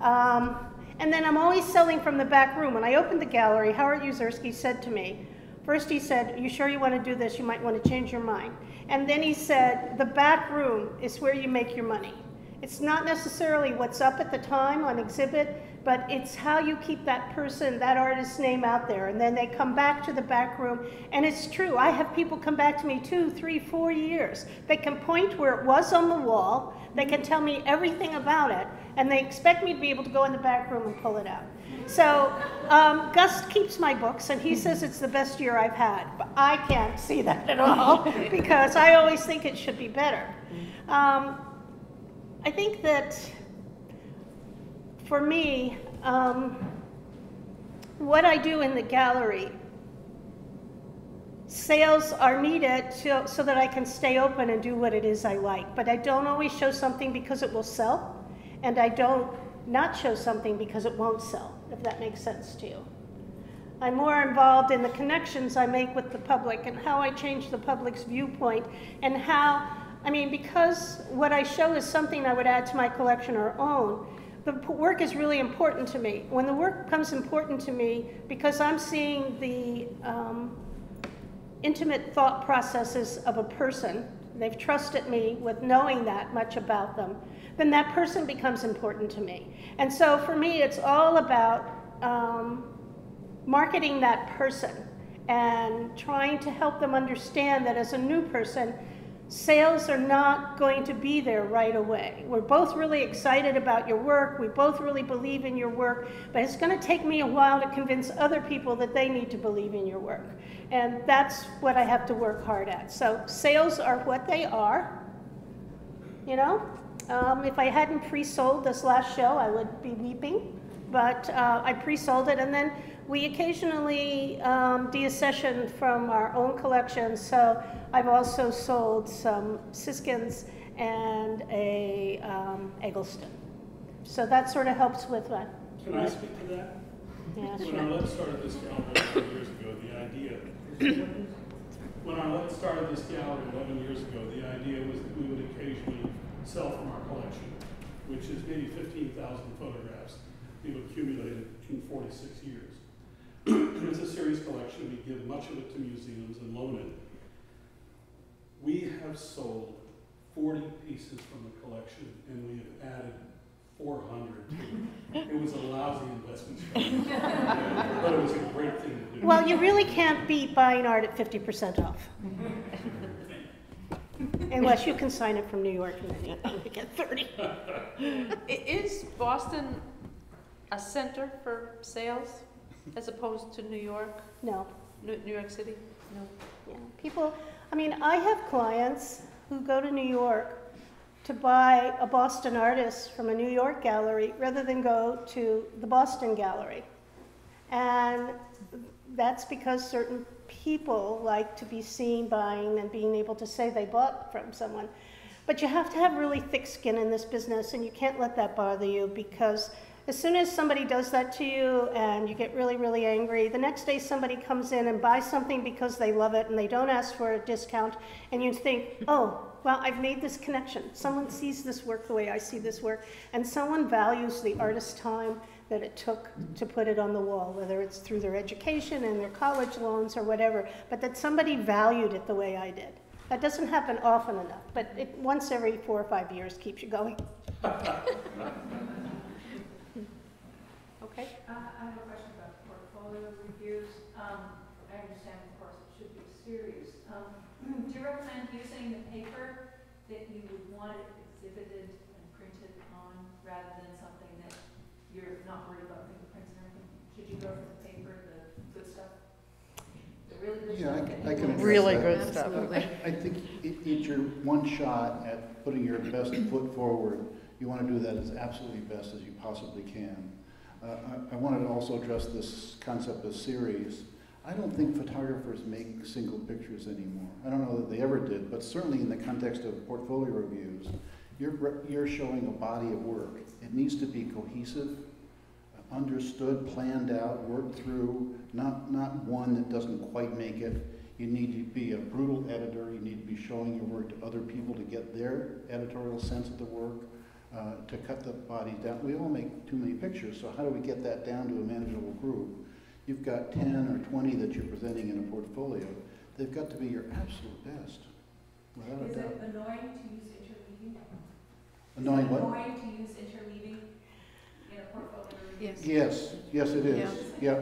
And then I'm always selling from the back room. When I opened the gallery, Howard Uzersky said to me, first he said, "You sure you want to do this? You might want to change your mind." And then he said, "The back room is where you make your money. It's not necessarily what's up at the time on exhibit, but it's how you keep that person, that artist's name out there. And then they come back to the back room. And it's true, I have people come back to me 2, 3, 4 years. They can point where it was on the wall. They can tell me everything about it. And they expect me to be able to go in the back room and pull it out. So Gus keeps my books, and he says it's the best year I've had. But I can't see that at all because I always think it should be better. I think that for me, what I do in the gallery, sales are needed so that I can stay open and do what it is I like. But I don't always show something because it will sell, and I don't not show something because it won't sell, if that makes sense to you. I'm more involved in the connections I make with the public and how I change the public's viewpoint and how, I mean, because what I show is something I would add to my collection or own, the work is really important to me. When the work becomes important to me, because I'm seeing the intimate thought processes of a person, they've trusted me with knowing that much about them, then that person becomes important to me. And so for me, it's all about marketing that person and trying to help them understand that as a new person, sales are not going to be there right away. We're both really excited about your work. We both really believe in your work, but it's going to take me a while to convince other people that they need to believe in your work. And that's what I have to work hard at. So sales are what they are, you know. If I hadn't pre-sold this last show, I would be weeping, but I pre-sold it, and then we occasionally deaccession from our own collection, so I've also sold some Siskins and a Eggleston. So that sort of helps with what? Can I speak to that? Yeah, When sure. Arlette started this gallery 11 years ago, the idea, when Arlette started this gallery 11 years ago, the idea was that we would occasionally sell from our collection, which is maybe 15,000 photographs we've accumulated in 46 years. It's a series collection. We give much of it to museums and loan it. We have sold 40 pieces from the collection, and we have added 400 to it. It was a lousy investment strategy, but it was a great thing to do. Well, you really can't beat buying art at 50% off. Unless you can sign it from New York and then you get 30. Is Boston a center for sales as opposed to New York, No. New York City? No. Yeah. People, I mean, I have clients who go to New York to buy a Boston artist from a New York gallery rather than go to the Boston gallery. And that's because certain people like to be seen buying and being able to say they bought from someone. But you have to have really thick skin in this business, and you can't let that bother you, because as soon as somebody does that to you and you get really, really angry, the next day somebody comes in and buys something because they love it and they don't ask for a discount, and you think, oh, well, I've made this connection. Someone sees this work the way I see this work, and someone values the artist's time that it took to put it on the wall, whether it's through their education and their college loans or whatever, but that somebody valued it the way I did. That doesn't happen often enough, but it, once every 4 or 5 years keeps you going. Okay. I have a question about portfolio reviews. I understand, of course, it should be serious. Do you recommend using the paper that you would want it exhibited and printed on, rather than something that you're not worried about fingerprints and everything? Should you go for the paper, the good stuff? The really good Yeah, stuff? I can address Really that. good stuff. Absolutely. I think it's your one shot at putting your best foot forward. You want to do that as absolutely best as you possibly can. I wanted to also address this concept of series. I don't think photographers make single pictures anymore. I don't know that they ever did, but certainly in the context of portfolio reviews, you're showing a body of work. It needs to be cohesive, understood, planned out, worked through, not one that doesn't quite make it. You need to be a brutal editor. You need to be showing your work to other people to get their editorial sense of the work, to cut the bodies down. We all make too many pictures, so how do we get that down to a manageable group? You've got 10 or 20 that you're presenting in a portfolio. They've got to be your absolute best, without a doubt. Is it annoying to use interleaving? Annoying Is it what? annoying to use interleaving in a portfolio review? Yes. Yes, it is. Yeah.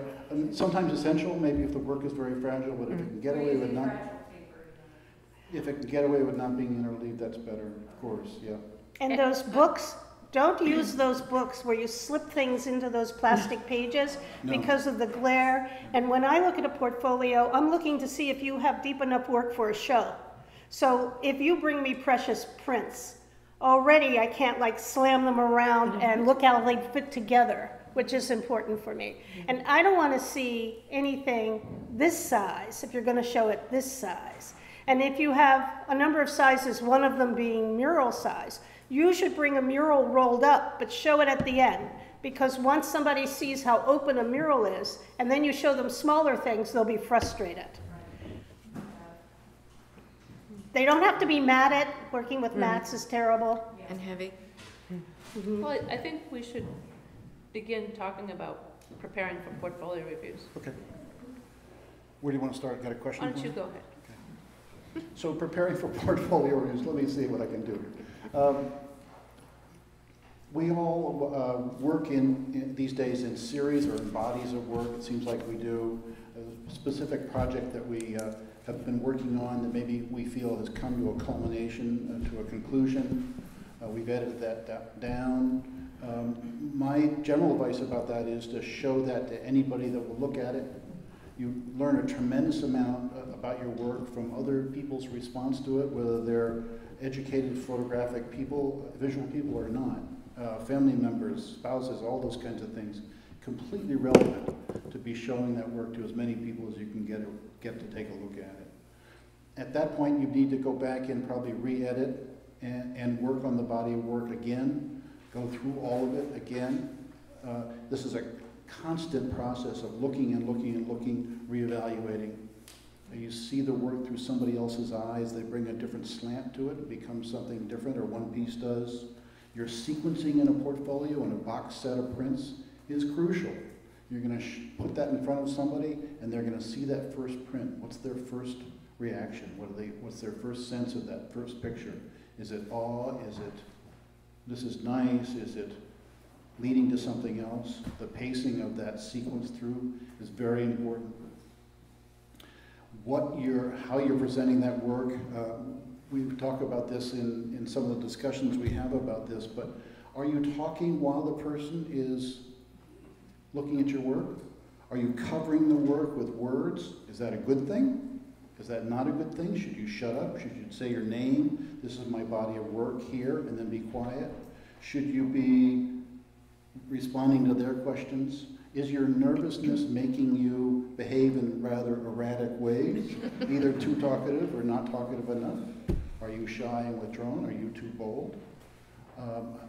Sometimes essential, maybe if the work is very fragile, but if it can get away with not, Fragile paper, if it can get away with not being interleaved, that's better, of course, yeah. And those books, don't use those books where you slip things into those plastic pages No. because of the glare. And when I look at a portfolio, I'm looking to see if you have deep enough work for a show. So if you bring me precious prints, already I can't like slam them around and look how they fit together, which is important for me. And I don't want to see anything this size if you're going to show it this size. And if you have a number of sizes, one of them being mural size, you should bring a mural rolled up, but show it at the end. Because once somebody sees how open a mural is, and then you show them smaller things, they'll be frustrated. They don't have to be matted. Working with mats is terrible. And heavy. Well, I think we should begin talking about preparing for portfolio reviews. Okay. Where do you want to start? Got a question? Why don't for you me? go ahead? So preparing for portfolio reviews, let me see what I can do. We all work in these days in series or in bodies of work. It seems like we do a specific project that we have been working on that maybe we feel has come to a culmination, to a conclusion. We've edited that down. My general advice about that is to show that to anybody that will look at it. You learn a tremendous amount about your work from other people's response to it, whether they're educated photographic people, visual people or not. Family members, spouses, all those kinds of things. Completely relevant to be showing that work to as many people as you can get to take a look at it. At that point, you need to go back and probably re-edit and work on the body of work again go through all of it again. This is a constant process of looking and looking and looking, reevaluating. You see the work through somebody else's eyes, they bring a different slant to it, it becomes something different, or one piece does. Your sequencing in a portfolio and a box set of prints is crucial. You're going to put that in front of somebody, and they're going to see that first print. What's their first reaction? What's their first sense of that first picture? Is it awe? Is it, this is nice? Is it leading to something else? The pacing of that sequence through is very important. How you're presenting that work, we talk about this in some of the discussions we have about this, but are you talking while the person is looking at your work? Are you covering the work with words? Is that a good thing? Is that not a good thing? Should you shut up? Should you say your name? This is my body of work here, and then be quiet? Should you be responding to their questions? Is your nervousness making you behave in rather erratic ways, either too talkative or not talkative enough? Are you shy and withdrawn? Are you too bold?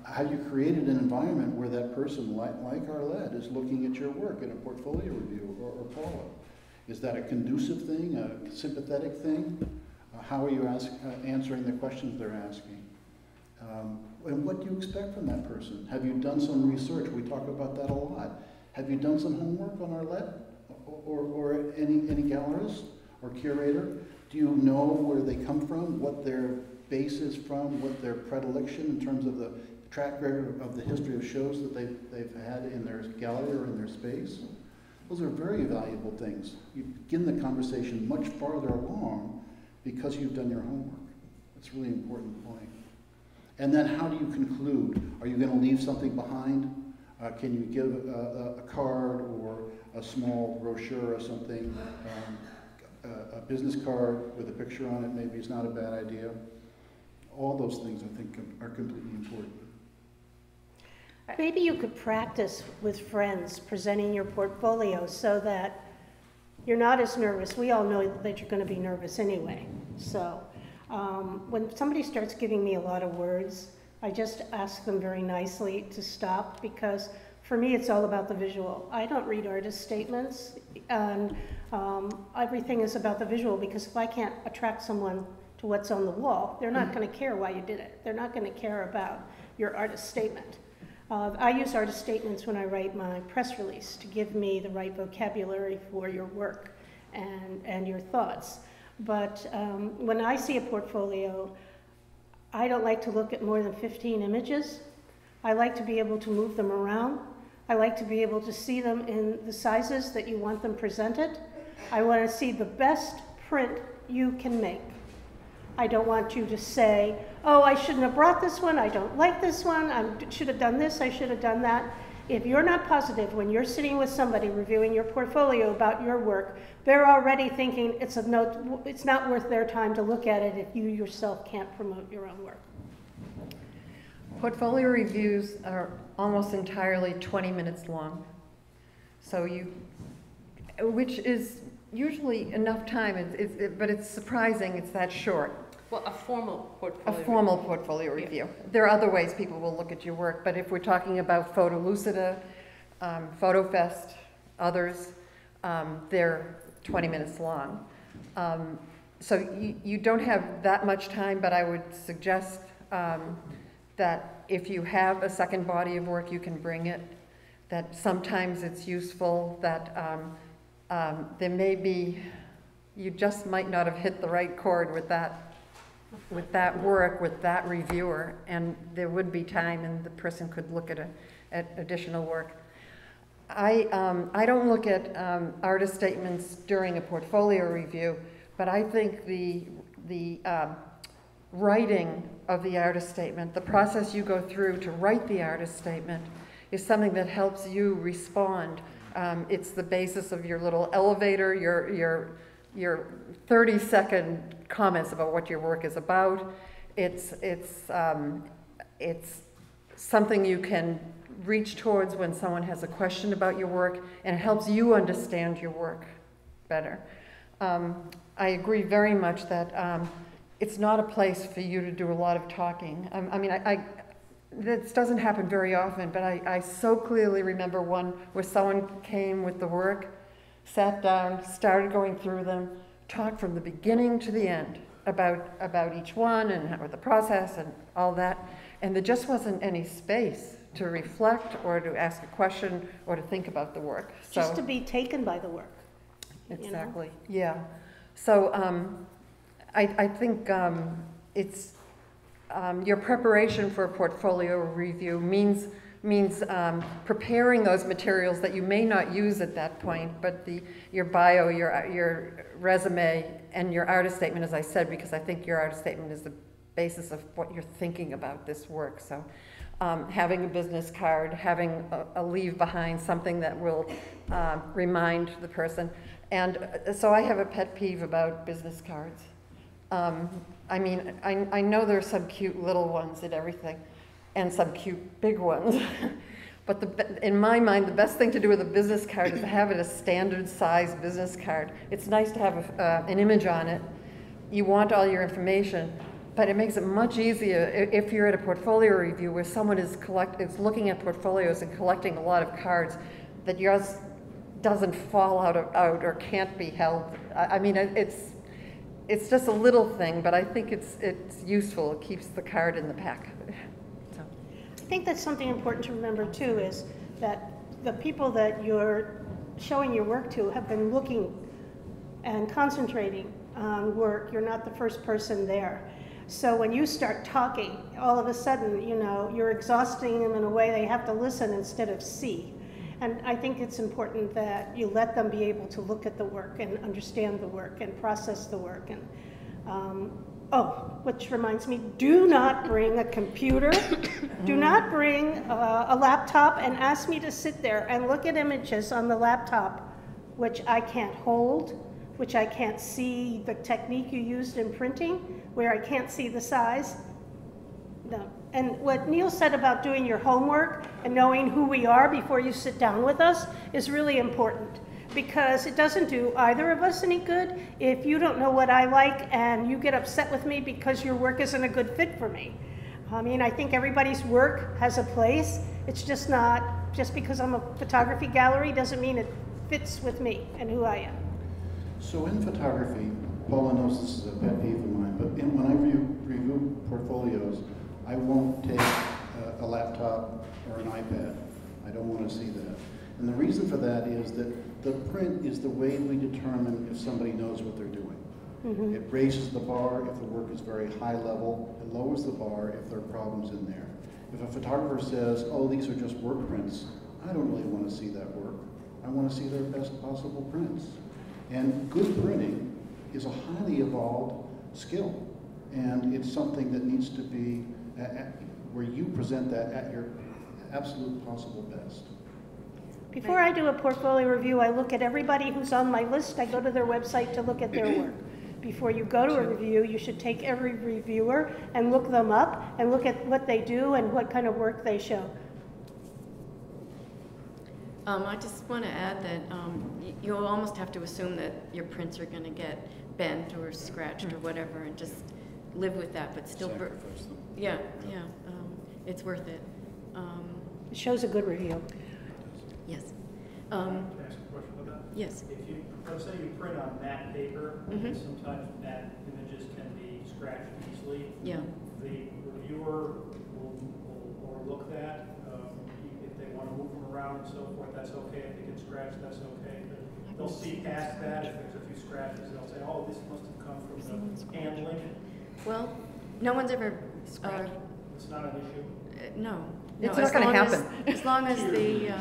Have you created an environment where that person, like Arlette, is looking at your work in a portfolio review, or Paula? Is that a conducive thing, a sympathetic thing? How are you answering the questions they're asking? And what do you expect from that person? Have you done some research? We talk about that a lot. Have you done some homework on Arlette or any gallerist or curator? Do you know where they come from, what their base is from, what their predilection in terms of the track record of the history of shows that they've had in their gallery or in their space? Those are very valuable things. You begin the conversation much farther along because you've done your homework. It's a really important point. And then how do you conclude? Are you going to leave something behind? Can you give a card or a small brochure or something? A business card with a picture on it maybe is not a bad idea. All those things, I think, are completely important. Maybe you could practice with friends presenting your portfolio so that you're not as nervous. We all know that you're going to be nervous anyway. So when somebody starts giving me a lot of words, I just ask them very nicely to stop, because for me it's all about the visual. I don't read artist statements, and everything is about the visual, because if I can't attract someone to what's on the wall, they're not going to care why you did it. They're not going to care about your artist statement. I use artist statements when I write my press release to give me the right vocabulary for your work and your thoughts. But when I see a portfolio, I don't like to look at more than 15 images. I like to be able to move them around. I like to be able to see them in the sizes that you want them presented. I want to see the best print you can make. I don't want you to say, oh, I shouldn't have brought this one, I don't like this one, I should have done this, I should have done that. If you're not positive when you're sitting with somebody reviewing your portfolio about your work, they're already thinking it's not worth their time to look at it if you yourself can't promote your own work. Portfolio reviews are almost entirely 20 minutes long. So which is usually enough time, but it's surprising it's that short. Well, a formal portfolio. A formal portfolio review. There are other ways people will look at your work, but if we're talking about Photolusida, PhotoFest, others, they're 20 minutes long. So you don't have that much time, but I would suggest that if you have a second body of work, you can bring it, that sometimes it's useful, that there may be, you just might not have hit the right chord with that work, with that reviewer, and there would be time and the person could look at additional work. I don't look at artist statements during a portfolio review, but I think the writing of the artist statement, the process you go through to write the artist statement, is something that helps you respond. It's the basis of your little elevator, your 30-second comments about what your work is about. It's something you can reach towards when someone has a question about your work, and it helps you understand your work better. I agree very much that it's not a place for you to do a lot of talking. I mean, this doesn't happen very often, but I so clearly remember one where someone came with the work, sat down, started going through them, talked from the beginning to the end about each one and how the process and all that, and there just wasn't any space to reflect or to ask a question or to think about the work. So, Just to be taken by the work. exactly, yeah. So I think it's your preparation for a portfolio review means preparing those materials that you may not use at that point, but your bio, your resume, and your artist statement, as I said, because I think your artist statement is the basis of what you're thinking about this work. So having a business card, having a leave behind, something that will remind the person. And so I have a pet peeve about business cards. I mean, I know there's some cute little ones and everything, and some cute big ones. But in my mind, the best thing to do with a business card is to have it a standard size business card. It's nice to have an image on it. You want all your information, but it makes it much easier if you're at a portfolio review where someone is looking at portfolios and collecting a lot of cards, that yours doesn't fall out or can't be held. I mean, it's just a little thing, but I think it's useful. It keeps the card in the pack. So. I think that's something important to remember too, is that the people that you're showing your work to have been looking and concentrating on work. You're not the first person there. So when you start talking, all of a sudden, you know, you're exhausting them in a way they have to listen instead of see. And I think it's important that you let them be able to look at the work and understand the work and process the work. And which reminds me, do not bring a computer, do not bring a laptop and ask me to sit there and look at images on the laptop, which I can't hold, which I can't see the technique you used in printing, where I can't see the size. No. And what Neil said about doing your homework and knowing who we are before you sit down with us is really important, because it doesn't do either of us any good if you don't know what I like and you get upset with me because your work isn't a good fit for me. I mean, I think everybody's work has a place. It's just not, just because I'm a photography gallery doesn't mean it fits with me and who I am. So in photography, Paula knows this is a pet peeve of mine, but when I review portfolios, I won't take a laptop or an iPad. I don't want to see that. And the reason for that is that the print is the way we determine if somebody knows what they're doing. Mm-hmm. It raises the bar if the work is very high level. It lowers the bar if there are problems in there. If a photographer says, oh, these are just work prints, I don't really want to see that work. I want to see their best possible prints. And good printing is a highly evolved skill. And it's something that needs to be where you present that at your absolute possible best. Before I do a portfolio review, I look at everybody who's on my list. I go to their website to look at their work. Before you go to a review, you should take every reviewer and look them up and look at what they do and what kind of work they show. I just want to add that you almost have to assume that your prints are going to get bent or scratched or whatever, and just live with that, but still, yeah, it's worth it. It shows a good review. Yes. Can I ask a question about that? Yes. If you, let's say you print on matte paper, Mm-hmm. sometimes matte images can be scratched easily. Yeah. The reviewer will overlook that. If they want to move them around and so forth, that's okay. If they get scratched, that's okay. But they'll see past that. If there's a few scratches, they'll say, oh, this must have come from the handling. Well, no one's ever. It's not an issue. No. It's not going to happen. As long as the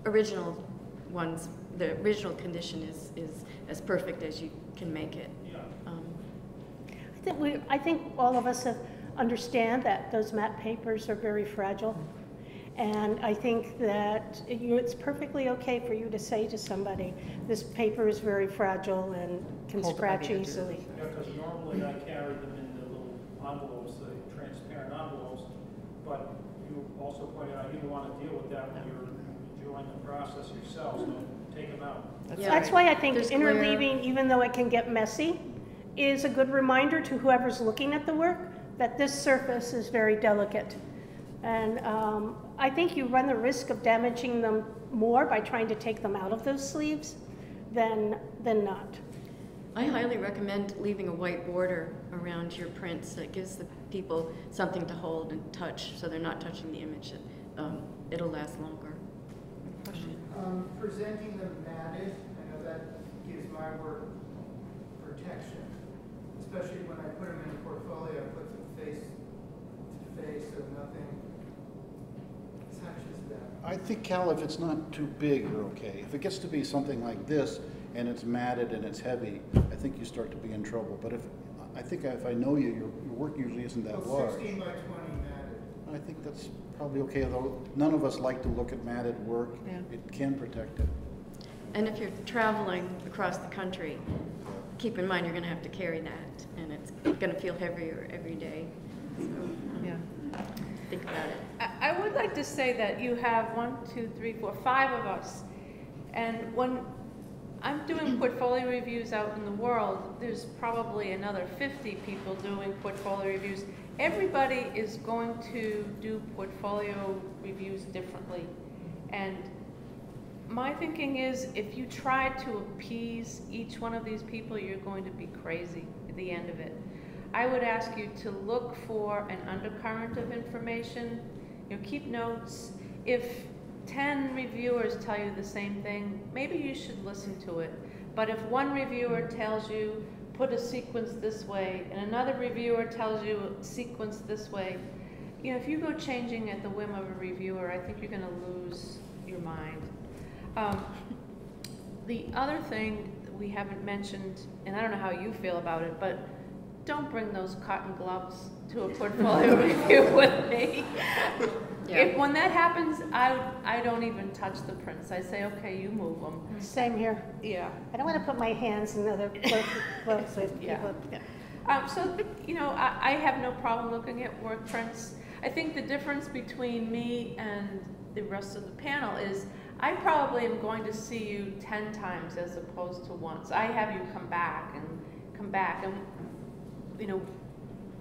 original ones, the original condition is as perfect as you can make it. Yeah. I think all of us understand that those matte papers are very fragile. And I think that it's perfectly okay for you to say to somebody, this paper is very fragile and can scratch easily. Yeah, because normally I carry them in the little envelopes, the transparent envelopes, but you also pointed out you don't want to deal with that when you're enjoying the process yourself, so take them out. That's why I think There's interleaving, even though it can get messy, is a good reminder to whoever's looking at the work that this surface is very delicate. And I think you run the risk of damaging them more by trying to take them out of those sleeves than not. I highly recommend leaving a white border around your prints that gives the people something to hold and touch, so they're not touching the image. It'll last longer. Question? Presenting them matted, I know that gives my work protection, especially when I put them in a portfolio. I put them face to face, so nothing touches them. I think, Cal, if it's not too big, you're okay. If it gets to be something like this, and it's matted and it's heavy, I think you start to be in trouble. But if I know you, your work usually isn't that large. 16 by 20 matted. I think that's probably okay, though none of us like to look at matted work. Yeah. It can protect it. And if you're traveling across the country, keep in mind you're going to have to carry that, and it's going to feel heavier every day. So, Yeah. think about it. I would like to say that you have 1, 2, 3, 4, 5 of us, and when I'm doing portfolio reviews out in the world, there's probably another 50 people doing portfolio reviews. Everybody is going to do portfolio reviews differently. And my thinking is, if you try to appease each one of these people, you're going to be crazy at the end of it. I would ask you to look for an undercurrent of information. You know, keep notes. If 10 reviewers tell you the same thing, maybe you should listen to it. But if one reviewer tells you, put a sequence this way, and another reviewer tells you, sequence this way, you know, if you go changing at the whim of a reviewer, I think you're going to lose your mind. The other thing that we haven't mentioned, and I don't know how you feel about it, but don't bring those cotton gloves to a portfolio review with me. Yeah. When that happens, I don't even touch the prints. I say, okay, you move them. Same here. Yeah. I don't want to put my hands in other gloves with Yeah. people. So, you know, I have no problem looking at work prints. I think the difference between me and the rest of the panel is I probably am going to see you 10 times as opposed to once. I have you come back, and you know,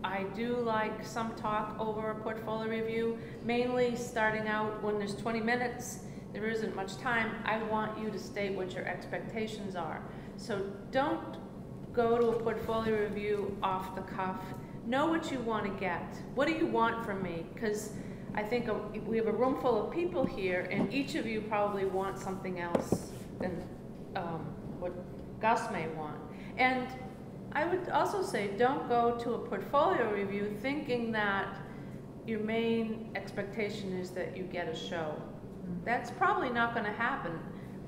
I do like some talk over a portfolio review, mainly starting out when there's 20 minutes, there isn't much time. I want you to state what your expectations are. So don't go to a portfolio review off the cuff. Know what you want to get. What do you want from me? Because I think we have a room full of people here, and each of you probably want something else than what Gus may want. And I would also say, don't go to a portfolio review thinking that your main expectation is that you get a show. That's probably not going to happen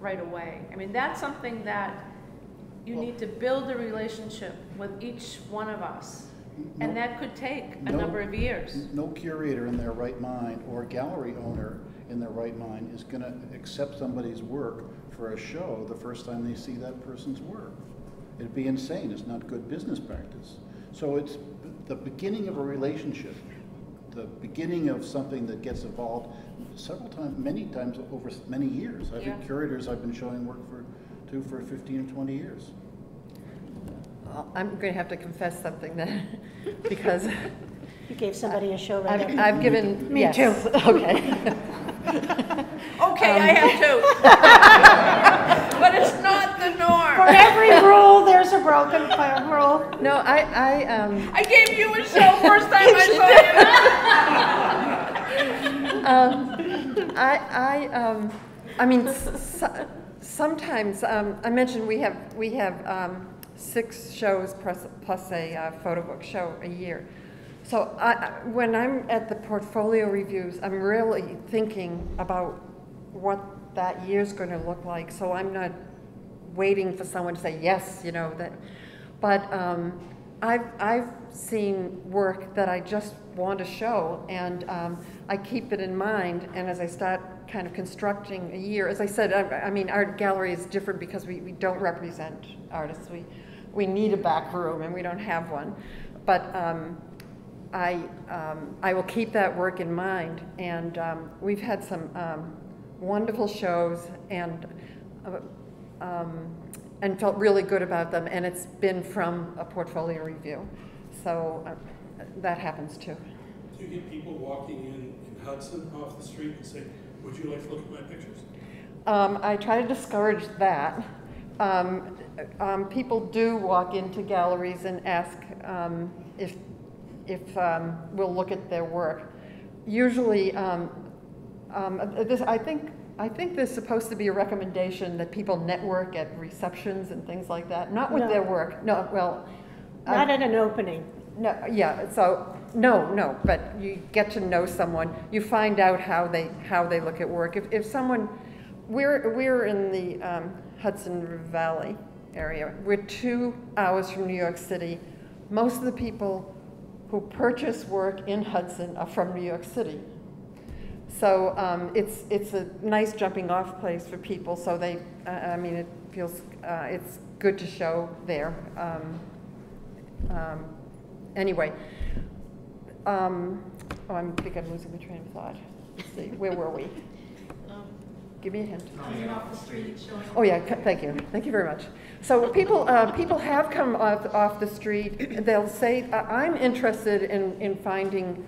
right away. I mean, that's something that you need to build a relationship with each one of us. And that could take a number of years. No curator in their right mind or gallery owner in their right mind is going to accept somebody's work for a show the first time they see that person's work. It'd be insane. It's not good business practice. So it's the beginning of a relationship, the beginning of something that gets evolved several times, many times over many years. I've had curators I've been showing work to for 15 or 20 years. I'm going to have to confess something then, because You gave somebody a show right after. I've given. Me yes. too. Okay. Okay, I have to. But it's not the norm. For every rule, there's a broken rule. No, I gave you a show first time I saw you. I mean, sometimes I mentioned we have 6 shows plus a photo book show a year. So when I'm at the portfolio reviews, I'm really thinking about what that year's going to look like. So I'm not waiting for someone to say yes, you know that. But I've seen work that I just want to show, and I keep it in mind. And as I start kind of constructing a year, as I said, I mean, our gallery is different because we don't represent artists. We need a back room, and we don't have one. But I will keep that work in mind, and we've had some wonderful shows, and felt really good about them, and it's been from a portfolio review. So that happens too. you get people walking in Hudson off the street and say, would you like to look at my pictures? I try to discourage that. People do walk into galleries and ask if we'll look at their work. Usually, I think there's supposed to be a recommendation that people network at receptions and things like that. Not with their work. No, well. Not at an opening. No, yeah. So no. But you get to know someone. You find out how they look at work. If someone, we're in the Hudson Valley area. We're 2 hours from New York City. Most of the people who purchase work in Hudson are from New York City. So it's a nice jumping off place for people. So they, I mean, it feels, it's good to show there. Anyway, I think I'm losing the train of thought. Let's see, where were we? Give me a hint. Coming off the street, showing. Oh yeah, thank you very much. So people have come off the street. They'll say, I'm interested in finding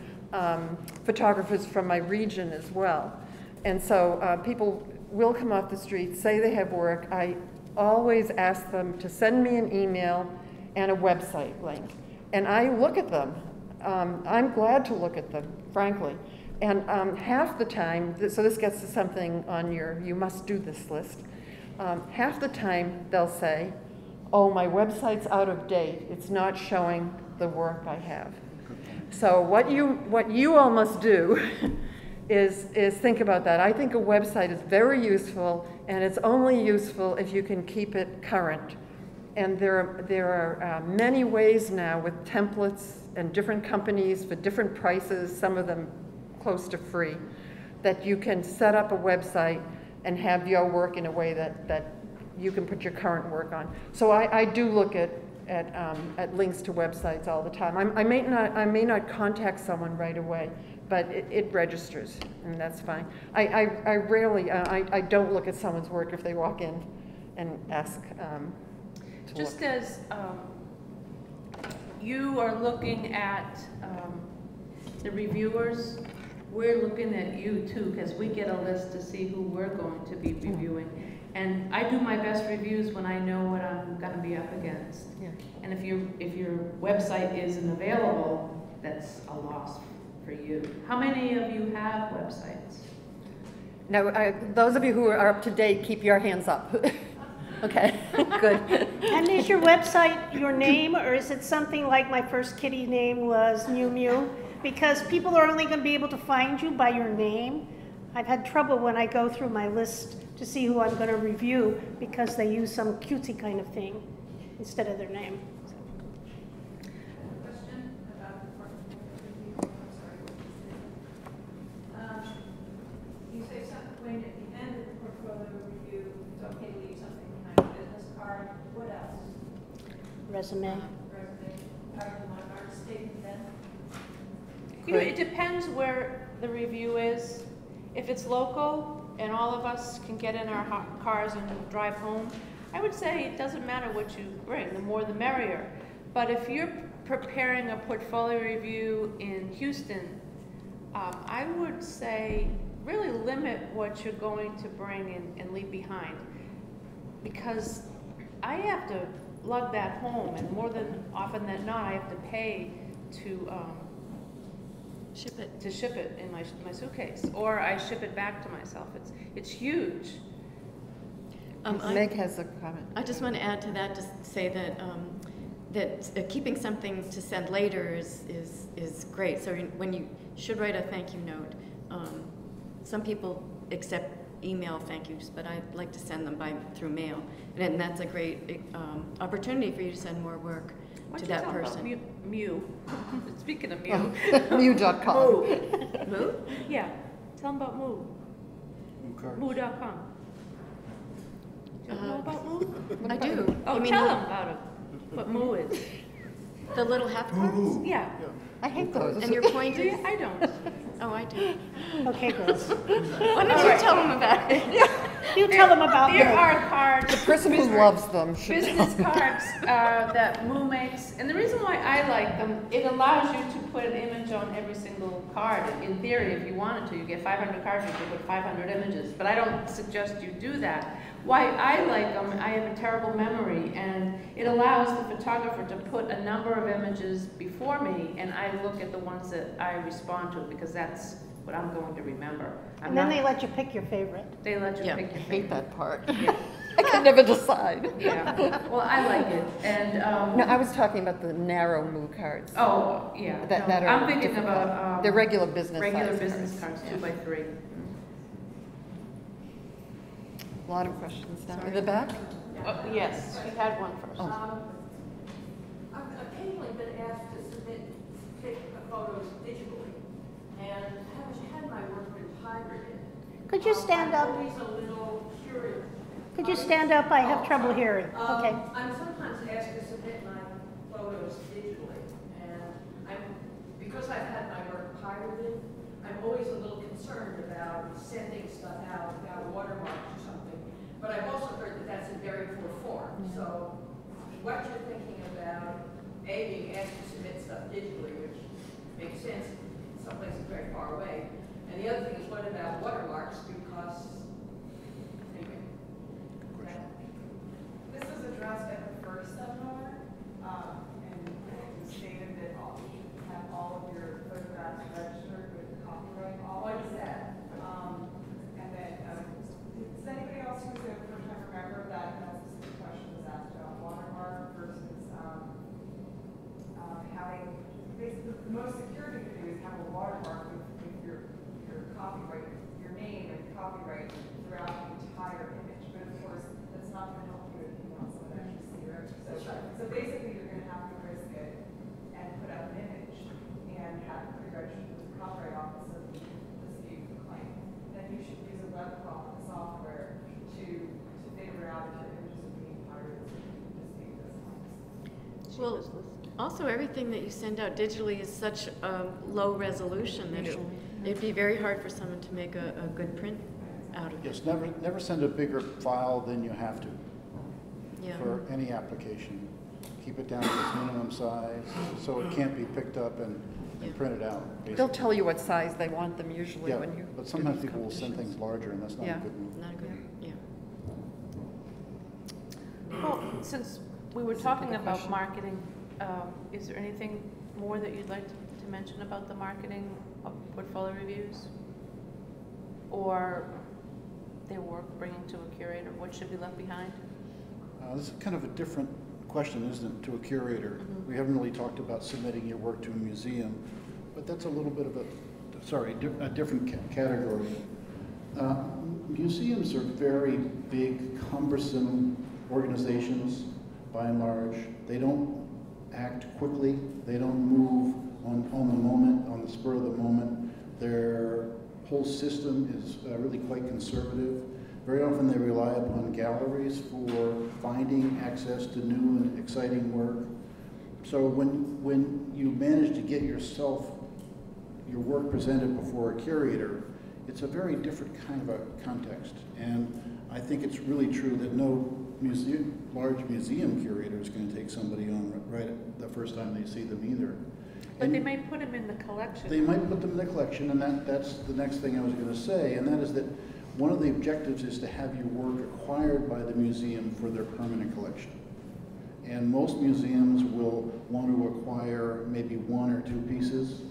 photographers from my region as well. And so people will come off the street, say they have work. I always ask them to send me an email and a website link. And I look at them. I'm glad to look at them, frankly. And half the time, so this gets to something on your you must do this list. Half the time they'll say, oh, my website's out of date. It's not showing the work I have. So what you all must do is think about that. I think a website is very useful, and it's only useful if you can keep it current. And there are many ways now with templates and different companies for different prices, some of them close to free, that you can set up a website and have your work in a way that you can put your current work on. So I do look at links to websites all the time. I may not contact someone right away, but it registers, and that's fine. I rarely, I don't look at someone's work if they walk in and ask to Just look. as you are looking at the reviewers, we're looking at you too, because we get a list to see who we're going to be reviewing. And I do my best reviews when I know what I'm going to be up against. Yeah. And if your website isn't available, that's a loss for you. How many of you have websites? Now, those of you who are up to date, keep your hands up. Okay, good. And is your website your name, or is it something like my first kitty name was Mew Mew? Because people are only going to be able to find you by your name. I've had trouble when I go through my list to see who I'm going to review because they use some cutesy kind of thing instead of their name. Question about the portfolio review. I'm sorry. You say something when at the end of the portfolio review, it's okay to leave something behind, a business card. What else? Resume. Resume. Part of the art statement then? You know, it depends where the review is. If it's local and all of us can get in our cars and drive home, I would say it doesn't matter what you bring, the more the merrier. But if you're preparing a portfolio review in Houston, I would say really limit what you're going to bring and leave behind. Because I have to lug that home, and more than often than not, I have to pay to ship it in my suitcase, or I ship it back to myself. It's huge. Meg has a comment. I just want to add to that to say that that keeping something to send later is great. So when you should write a thank you note, some people accept email thank yous, but I like to send them through mail, and that's a great opportunity for you to send more work to that person. Mew. Speaking of Mew. Mew.com. Moo? Yeah. Tell them about Moo. Moo.com. Do you know about Moo? I do. Oh, you mean tell them about it. What Moo is. The little half cards? Yeah. I hate those. And you're pointing? I don't. Oh, I do. Okay, girls. Why don't you tell them about it? You tell them about There them. are cards. The person who loves them should Business cards that Moo makes, and the reason why I like them, it allows you to put an image on every single card. In theory, if you wanted to, you get 500 cards, you could put 500 images, but I don't suggest you do that. Why I like them, I have a terrible memory, and it allows the photographer to put a number of images before me, and I look at the ones that I respond to, because that's what I'm going to remember. And then they let you pick your favorite. They let you Yeah, pick your I hate favorite. that part. Yeah. I can never decide. Yeah, well, I like it, and, No, I was talking about the narrow Moo cards. oh, yeah. That, no, that are I'm thinking different about, cards. They're regular business regular size business cards, Yeah. 2x3. A lot of questions down in the back. Yes, you had one first. Oh. I've occasionally been asked to take photos digitally, and have had my work been pirated. Could you stand up? I'm always a little curious. Could you stand up? I have trouble hearing. Okay. I'm sometimes asked to submit my photos digitally, and because I've had my work pirated, I'm always a little concerned about sending stuff out without watermarks or something. But I've also heard that that's in very poor form. So what you're thinking about, A, being asked to submit stuff digitally, which makes sense, some places very far away. And the other thing is, what about watermarks? Because, anyway. This was addressed at the first seminar, and it was stated that you should have all of your photographs registered with copyright. What is that? And then, does anybody else who's a first-time remember that the question was asked about watermark versus having, basically, the most secure thing to do is have a watermark with your copyright, your name and copyright throughout the entire image. But of course, that's not going to help you if you want someone to actually see your image. That's right. So basically, you're going to have to risk it and put up an image and have it pre-registered with the Copyright Office so that you can dispute the claim. Then you should use a web software to figure out if your images are being pirated so you can dispute those claims. Well, also everything that you send out digitally is such a low resolution that it'd be very hard for someone to make a good print out of it. Yes, never send a bigger file than you have to Yeah. for any application. Keep it down to its minimum size, so it can't be picked up and printed out. Basically. They'll tell you what size they want them usually Yeah, when you. but do sometimes these people will send competitions. things larger, and that's not Yeah. a good move. Not a good, yeah. Well, since we were talking about marketing, is there anything more that you'd like to mention about the marketing of portfolio reviews? Or their work bringing to a curator, what should be left behind? This is kind of a different question, isn't it, to a curator? Mm-hmm. We haven't really talked about submitting your work to a museum, but that's a little bit of a different category. Museums are very big, cumbersome organizations, by and large. They don't act quickly. They don't move on the moment, on the spur of the moment. Their whole system is really quite conservative. Very often they rely upon galleries for finding access to new and exciting work. So when you manage to get your work presented before a curator, it's a very different kind of a context. And I think it's really true that no large museum curator is going to take somebody on right the first time they see them either. But they may put them in the collection. They might put them in the collection, and that's the next thing I was going to say, and that is that one of the objectives is to have your work acquired by the museum for their permanent collection. And most museums will want to acquire maybe one or two pieces.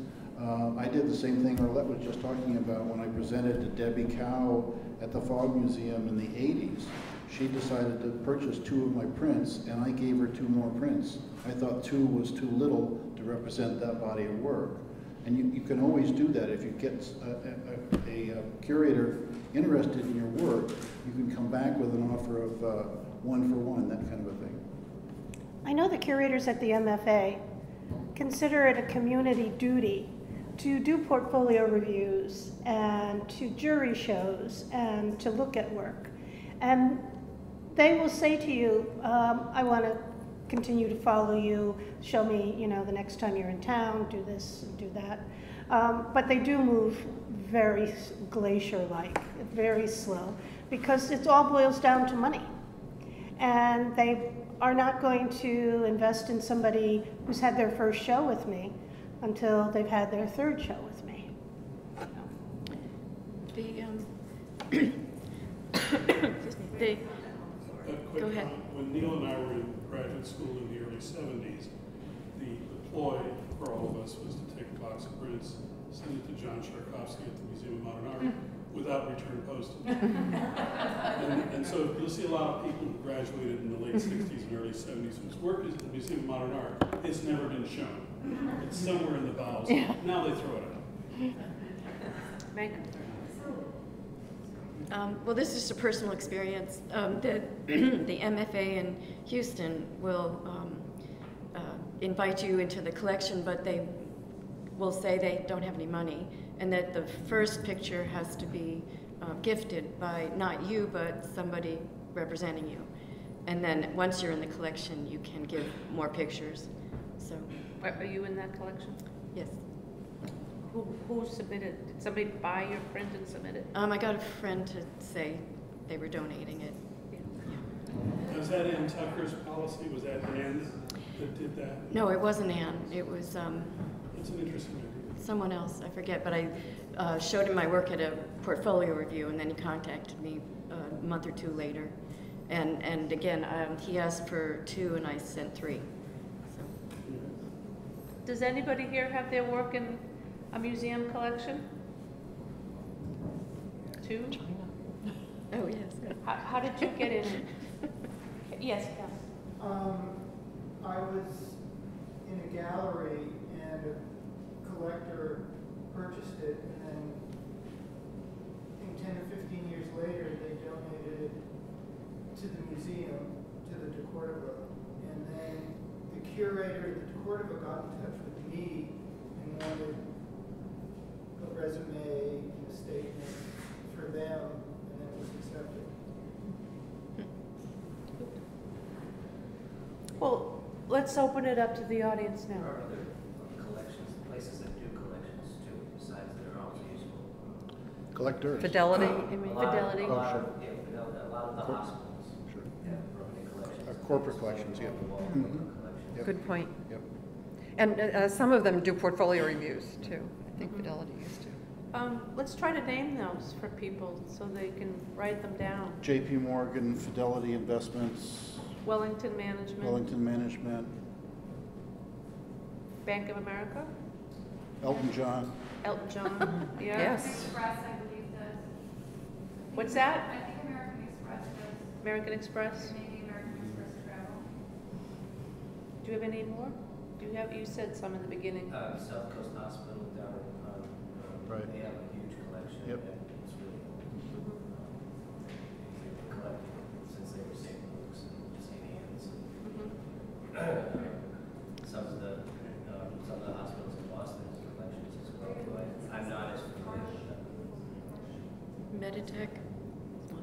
I did the same thing Arlette was just talking about when I presented to Debbie Cow at the Fogg Museum in the 80s. She decided to purchase 2 of my prints, and I gave her 2 more prints. I thought 2 was too little to represent that body of work. And you can always do that. If you get a curator interested in your work, you can come back with an offer of 1 for 1, that kind of a thing. I know the curators at the MFA consider it a community duty to do portfolio reviews and to jury shows and to look at work. And they will say to you, I want to continue to follow you, show me, the next time you're in town, do this and do that. But they do move very glacier-like, very slow, because it all boils down to money. And they are not going to invest in somebody who's had their first show with me until they've had their third show with me. Go ahead. When Neil and I were in graduate school in the early 70s, the ploy for all of us was to take a box of prints, send it to John Sharkovsky at the Museum of Modern Art without return postage. and so you'll see a lot of people who graduated in the late 60s and early 70s whose work is at the Museum of Modern Art. It's never been shown. It's somewhere in the bowels. Now they throw it out. Meg? Well, this is just a personal experience. The MFA in Houston will invite you into the collection, but they will say they don't have any money, and that the first picture has to be gifted by not you, but somebody representing you. And then once you're in the collection, you can give more pictures. So, are you in that collection? Yes. Who submitted? Did somebody buy your print and submit it? I got a friend to say they were donating it. Was that Ann Tucker's policy? Was that Ann that did that? No, it wasn't Ann. It was It's an interesting idea. someone else. I forget, but I showed him my work at a portfolio review, and then he contacted me a month or two later. And again, he asked for 2, and I sent 3. So. Does anybody here have their work in a museum collection? 2? Oh, yes. How did you get in? Yes, yes. I was in a gallery and a collector purchased it, and then I think 10 or 15 years later they donated it to the museum, to the De Cordova. And then the curator of the De Cordova got in touch with me and wanted a resume and a statement for them, and then it was accepted. Well, let's open it up to the audience now. Are other collections, places that do collections too, besides that are also useful? Collectors. Fidelity, I mean, Fidelity. A lot of the hospitals Sure. have permanent collections. Corporate collections, yeah. Collections. Yep. good point. Yep. And some of them do portfolio reviews too. I think Fidelity used to. Let's try to name those for people so they can write them down. J.P. Morgan, Fidelity Investments, Wellington Management, Wellington Management, Bank of America, Elton John. Elton John, yeah. Yes. Express, I believe, does. What's that? I think American Express does. American Express. Maybe American Express Travel. Do you have any more? Do you have? You said some in the beginning. South Coast Hospital down Right. they have a huge collection. Yep. And it's really cool. They've been collecting since they were St. Luke's and St. Anne's. Some of the hospitals in Boston have collections as well, but I'm not as familiar with them. Meditech.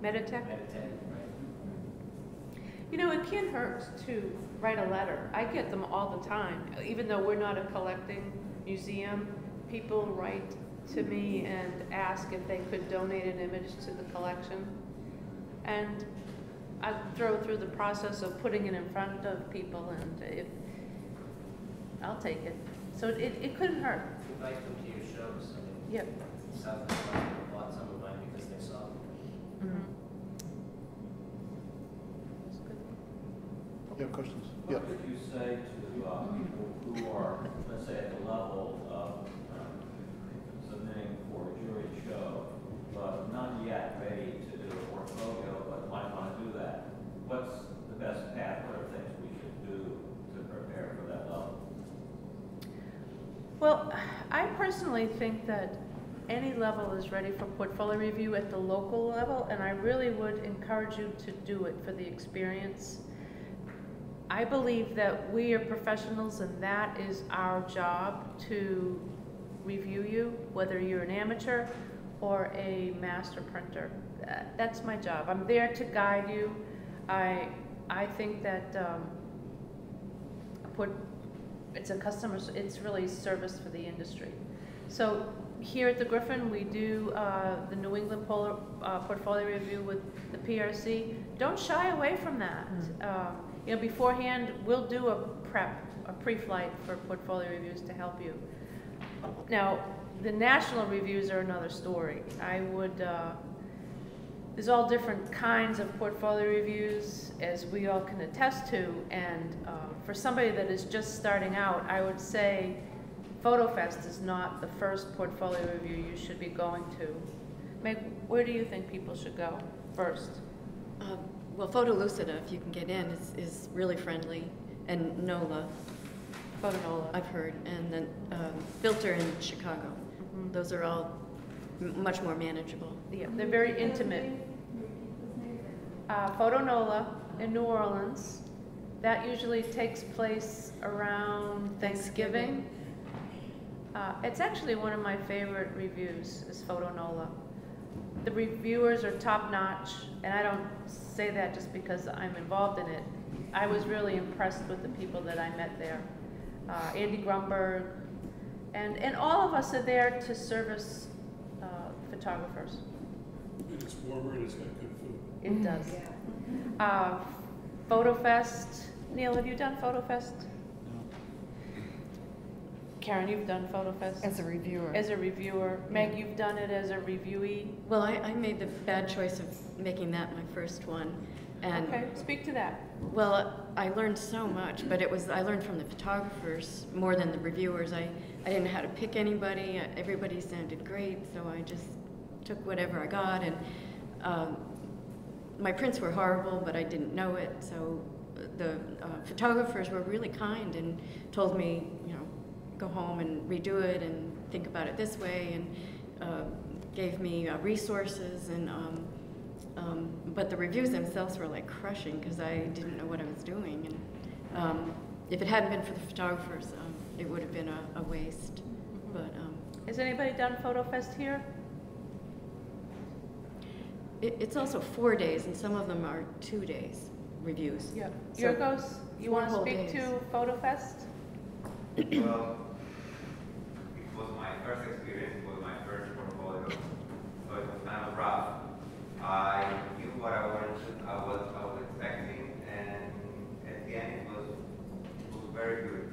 Meditech. Meditech, right? You know, it can't hurt to write a letter. I get them all the time. Even though we're not a collecting museum, people write to me and ask if they could donate an image to the collection. And I throw through the process of putting it in front of people, and I'll take it. So it couldn't hurt. Invite them to your shows. I mean, Yep. South Coast Hospital bought some of mine because they saw them. Mm-hmm. You have questions? Yeah. What would you say to people who are, let's say, at the level of submitting for a jury show, but not yet ready to do a portfolio, but might want to do that? What's the best path? What are things we should do to prepare for that level? Well, I personally think that any level is ready for portfolio review at the local level, and I really would encourage you to do it for the experience. I believe that we are professionals, and that is our job to review you, whether you're an amateur or a master printer. That's my job. I'm there to guide you. I think that it's really service for the industry. So here at the Griffin, we do the New England Portfolio Review with the PRC. Don't shy away from that. You know, beforehand, we'll do a pre-flight for portfolio reviews to help you. Now, the national reviews are another story. I would, there's all different kinds of portfolio reviews, as we all can attest to, and for somebody that is just starting out, I would say PhotoFest is not the first portfolio review you should be going to. Meg, where do you think people should go first? Well, Photolucida, if you can get in, is really friendly, and NOLA. PhotoNola. I've heard, and then Filter in Chicago. Those are all much more manageable. Yeah, they're very intimate. PhotoNola in New Orleans. That usually takes place around Thanksgiving. It's actually one of my favorite reviews, is PhotoNola. The reviewers are top-notch, and I don't say that just because I'm involved in it. I was really impressed with the people that I met there. Andy Grumberg, and all of us are there to service photographers. And it's warmer and it's got good food. It does. PhotoFest. Neil, have you done PhotoFest? No. Karen, you've done PhotoFest? As a reviewer. As a reviewer. Meg, you've done it as a reviewee? Well, I made the bad choice of making that my first one. And okay, speak to that. Well, I learned so much, but I learned from the photographers more than the reviewers. I didn't know how to pick anybody. Everybody sounded great, so I just took whatever I got. And my prints were horrible, but I didn't know it. So the photographers were really kind and told me, you know, go home and redo it and think about it this way, and gave me resources and. But the reviews themselves were like crushing because I didn't know what I was doing, and if it hadn't been for the photographers, it would have been a waste. But has anybody done PhotoFest here? It's also 4 days, and some of them are 2 days reviews. Yeah. So Yorgos, you want to speak to PhotoFest? Well, it was my first experience. It was my first portfolio, so it was kind of rough. I knew what I was expecting, and at the end it was very good.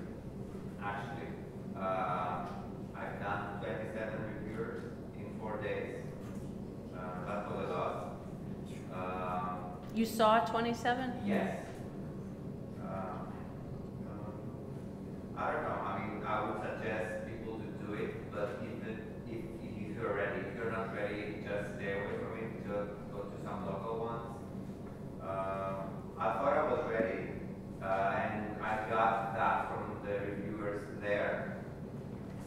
Actually, I've done 27 reviewers in 4 days. That was a lot. You saw 27? Yes. I don't know. I mean, I would suggest people to do it, but if you're ready, if you're not ready, just stay away from it. Just go to some local ones. I thought I was ready, and I got that from the reviewers there.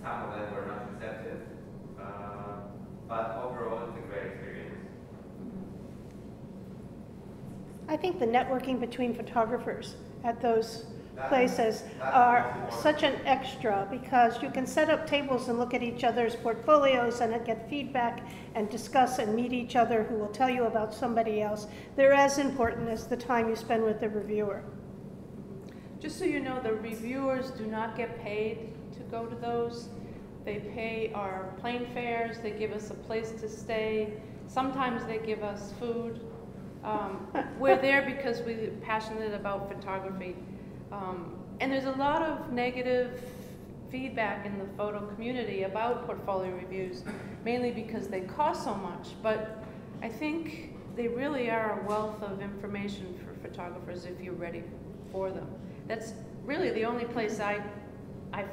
Some of them were not receptive, but overall it's a great experience. I think the networking between photographers at those places are such an extra, because you can set up tables and look at each other's portfolios and get feedback and discuss and meet each other who will tell you about somebody else. They're as important as the time you spend with the reviewer. Just so you know, the reviewers do not get paid to go to those. They pay our plane fares, they give us a place to stay, sometimes they give us food. We're there because we're passionate about photography. And there's a lot of negative feedback in the photo community about portfolio reviews, mainly because they cost so much. But I think they really are a wealth of information for photographers if you're ready for them. That's really the only place I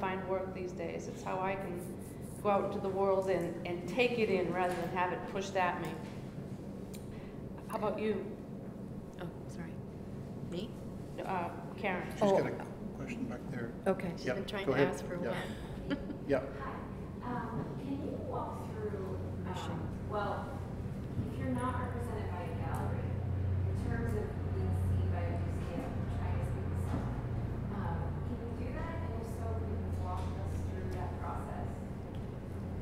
find work these days. It's how I can go out into the world and take it in rather than have it pushed at me. How about you? Oh, sorry. Me? Karen. She's got a question back there. Okay. She's been trying to ask for a while. Yeah. Hi. Can you walk through, well, if you're not represented by a gallery, in terms of being seen by a museum, trying to speak with someone, can you do that? And if so, can you walk us through that process? I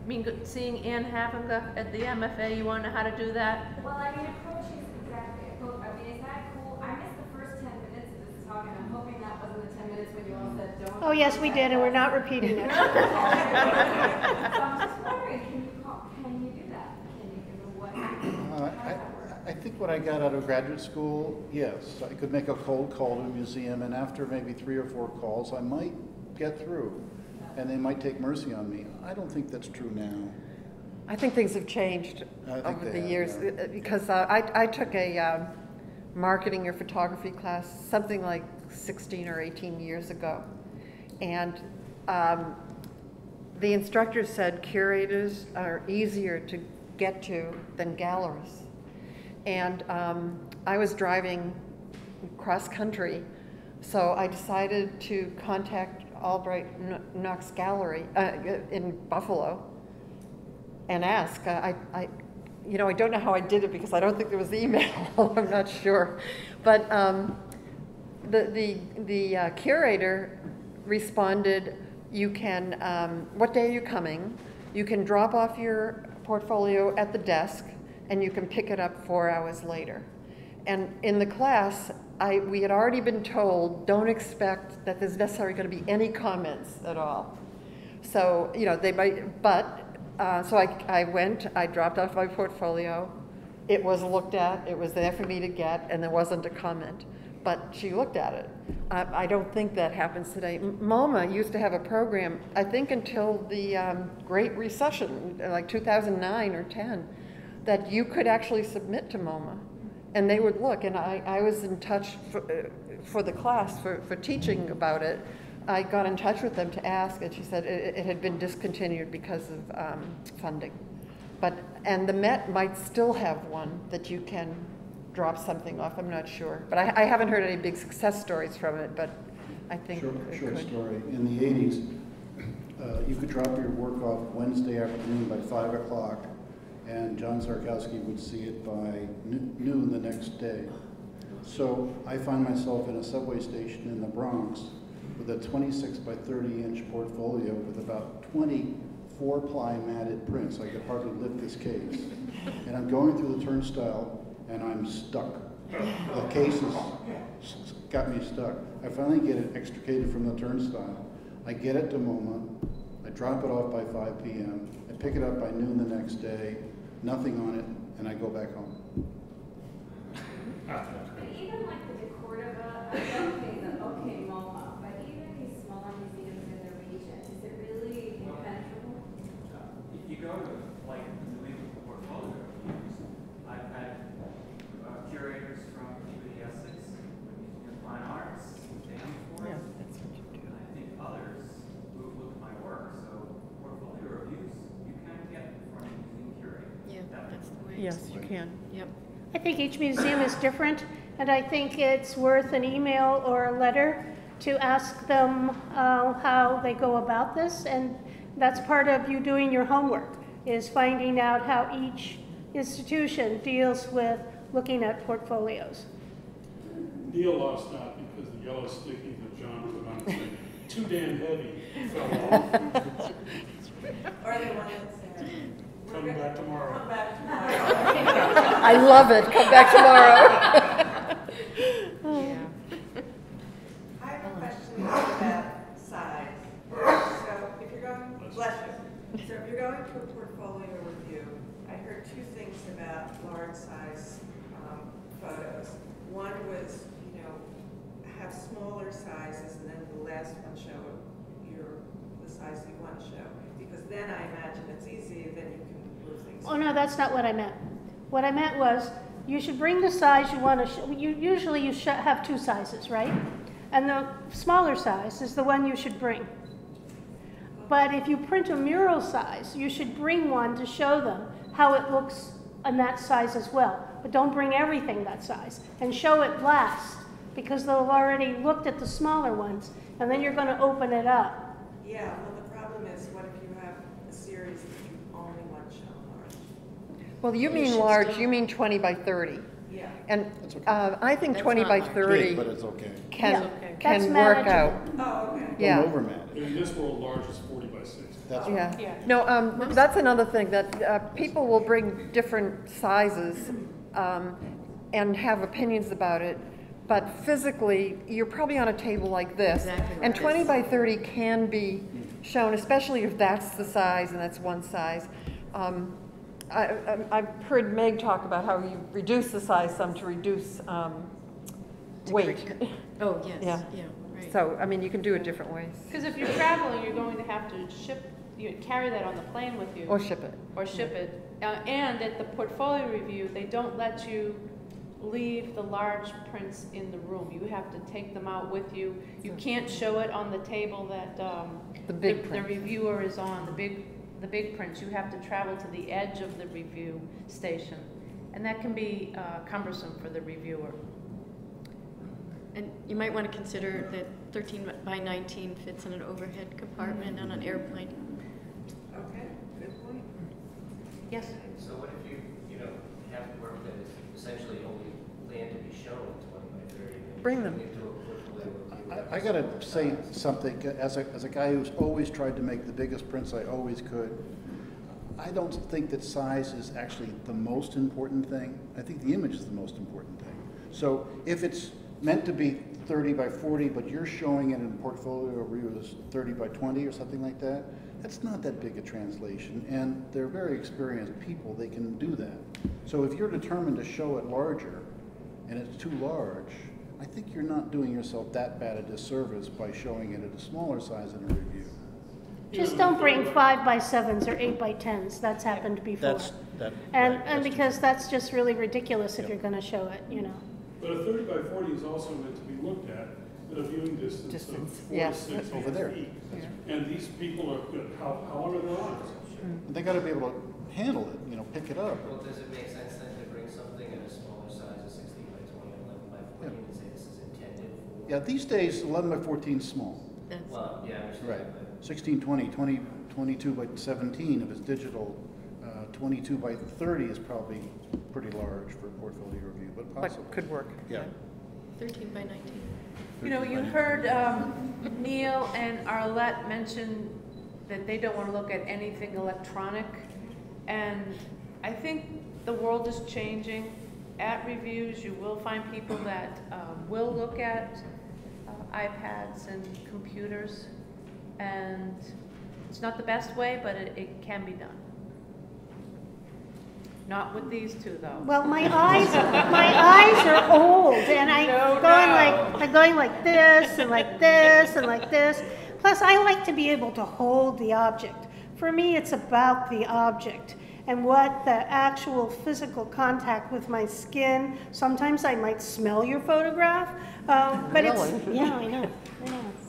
mean, seeing Anne Havenga at the MFA, you want to know how to do that? Well, I mean, approaching exactly. I mean, is that cool? I missed the first 10 minutes of this talk, and I'm hoping that wasn't the 10 minutes when you all said don't. Oh, yes, we did, and we're not repeating it. So I'm just wondering, can you do that? Can you give a what? How does that work? I think when I got out of graduate school, yes, I could make a cold call to a museum, and after maybe 3 or 4 calls, I might get through, and they might take mercy on me. I don't think that's true now. I think things have changed over the years, because I took a marketing or photography class something like 16 or 18 years ago, and the instructor said curators are easier to get to than gallerists. And I was driving cross country, so I decided to contact Albright Knox Gallery in Buffalo and ask. You know, I don't know how I did it because I don't think there was email. I'm not sure, but the curator responded, "You can. What day are you coming? You can drop off your portfolio at the desk, and you can pick it up 4 hours later." And in the class, we had already been told, don't expect that there's necessarily going to be any comments at all. So, you know, they might, but, so I went, I dropped off my portfolio, it was looked at, it was there for me to get, and there wasn't a comment. But she looked at it. I don't think that happens today. MoMA used to have a program, I think until the Great Recession, like 2009 or 10, that you could actually submit to MoMA, and they would look. And I was in touch for the class, for teaching about it. I got in touch with them to ask, and she said it had been discontinued because of funding. And the Met might still have one that you can drop something off, I'm not sure. But I haven't heard any big success stories from it, but I think Short story. In the 80s, you could drop your work off Wednesday afternoon by 5 o'clock, and John Zarkowski would see it by noon the next day. So I find myself in a subway station in the Bronx with a 26 by 30 inch portfolio with about 20 4-ply matted prints. I could hardly lift this case. And I'm going through the turnstile and I'm stuck. The case has got me stuck. I finally get it extricated from the turnstile. I get it to MoMA. I drop it off by 5 p.m. I pick it up by noon the next day, nothing on it, and I go back home. And even like the Cordoba, okay, MoMA, but even these smaller museums in the region, is it really impenetrable? If you go to like the New England portfolio reviews, I've had curators from UB Essex, Museum of Fine Arts, Danforth, and I think others who have looked at my work. So portfolio reviews, you can get in front of a museum curator. Yeah, that's the way. Yes, you can. Yep. I think each museum is different, and I think it's worth an email or a letter to ask them how they go about this, and that's part of you doing your homework, is finding out how each institution deals with looking at portfolios. Neil lost out because the yellow stickies that John put on his thing, too damn heavy, fell off. Or they wanted to Come back tomorrow. come back tomorrow. I love it. Come back tomorrow. I have a question about size. So if you're going, bless you. So if you're going to a portfolio review, I heard two things about large size photos. One was, you know, have smaller sizes, and then the last one show the size you want to show. Because then I imagine it's easier, then you can move things. Oh, no, that's not what I meant. What I meant was, you should bring the size you want to show. Usually you have two sizes, right? And the smaller size is the one you should bring. But if you print a mural size, you should bring one to show them how it looks in that size as well. But don't bring everything that size. And show it last, because they'll have already looked at the smaller ones, and then you're going to open it up. Yeah, well, the problem is, what if you have a series that you only want to show large? Well, you mean large, you mean 20 by 30. Yeah. And That's okay. I think That's 20 not by large. 30 Big, but it's okay. can That's work out. manageable. Oh, okay. Yeah. Don't overmat it. In this world, large is 40 by 60. That's Yeah. No, that's another thing, that people will bring different sizes and have opinions about it, but physically, you're probably on a table like this. Exactly And right. 20 by 30 can be shown, especially if that's the size and that's one size. I've heard Meg talk about how you reduce the size some to reduce weight. Oh, yes, Yeah. yeah, right. So, I mean, you can do it different ways. Because if you're traveling, you're going to have to carry that on the plane with you. Or ship it. Or ship it. And at the portfolio review, they don't let you leave the large prints in the room. You have to take them out with you. You can't show it on the table that the reviewer is on, the big prints. You have to travel to the edge of the review station. And that can be cumbersome for the reviewer. And you might want to consider that 13 by 19 fits in an overhead compartment on an airplane. Okay, good point. Yes? So what if you know, have work that is essentially only planned to be shown in 20 by 30? Bring them. I got to say something, as a guy who's always tried to make the biggest prints I always could, I don't think that size is actually the most important thing. I think the image is the most important thing. So if it's meant to be 30 by 40, but you're showing it in a portfolio review as 30 by 20 or something like that, that's not that big a translation, and they're very experienced people, they can do that. So if you're determined to show it larger, and it's too large, I think you're not doing yourself that bad a disservice by showing it at a smaller size in a review. Just don't bring 5 by 7s or 8 by 10s. That's happened before. And because that's just really ridiculous if you're going to show it, you know. But a 30 by 40 is also meant to be looked at a viewing distance of 4 to 6 over there. feet. And these people are good. How long are their arms? They got to be able to handle it, you know, pick it up. Well, does it make sense then to bring something in a smaller size, a 16 by 20, 11 by 14, and say this is intended for? Yeah, these days 11 by 14 is small. Well, yeah, I understand. Right. 16, 20, 22 by 17 if it's digital. 22 by 30 is probably pretty large for portfolio review, but possible. But could work. Yeah. 13 by 19. You know, you heard Neil and Arlette mention that they don't want to look at anything electronic. And I think the world is changing. At reviews, you will find people that will look at iPads and computers. And it's not the best way, but it can be done. Not with these two, though. Well, my eyes are old, and I'm going like this and like this and like this. Plus, I like to be able to hold the object. For me, it's about the object and what the actual physical contact with my skin. Sometimes I might smell your photograph, but yeah, I know.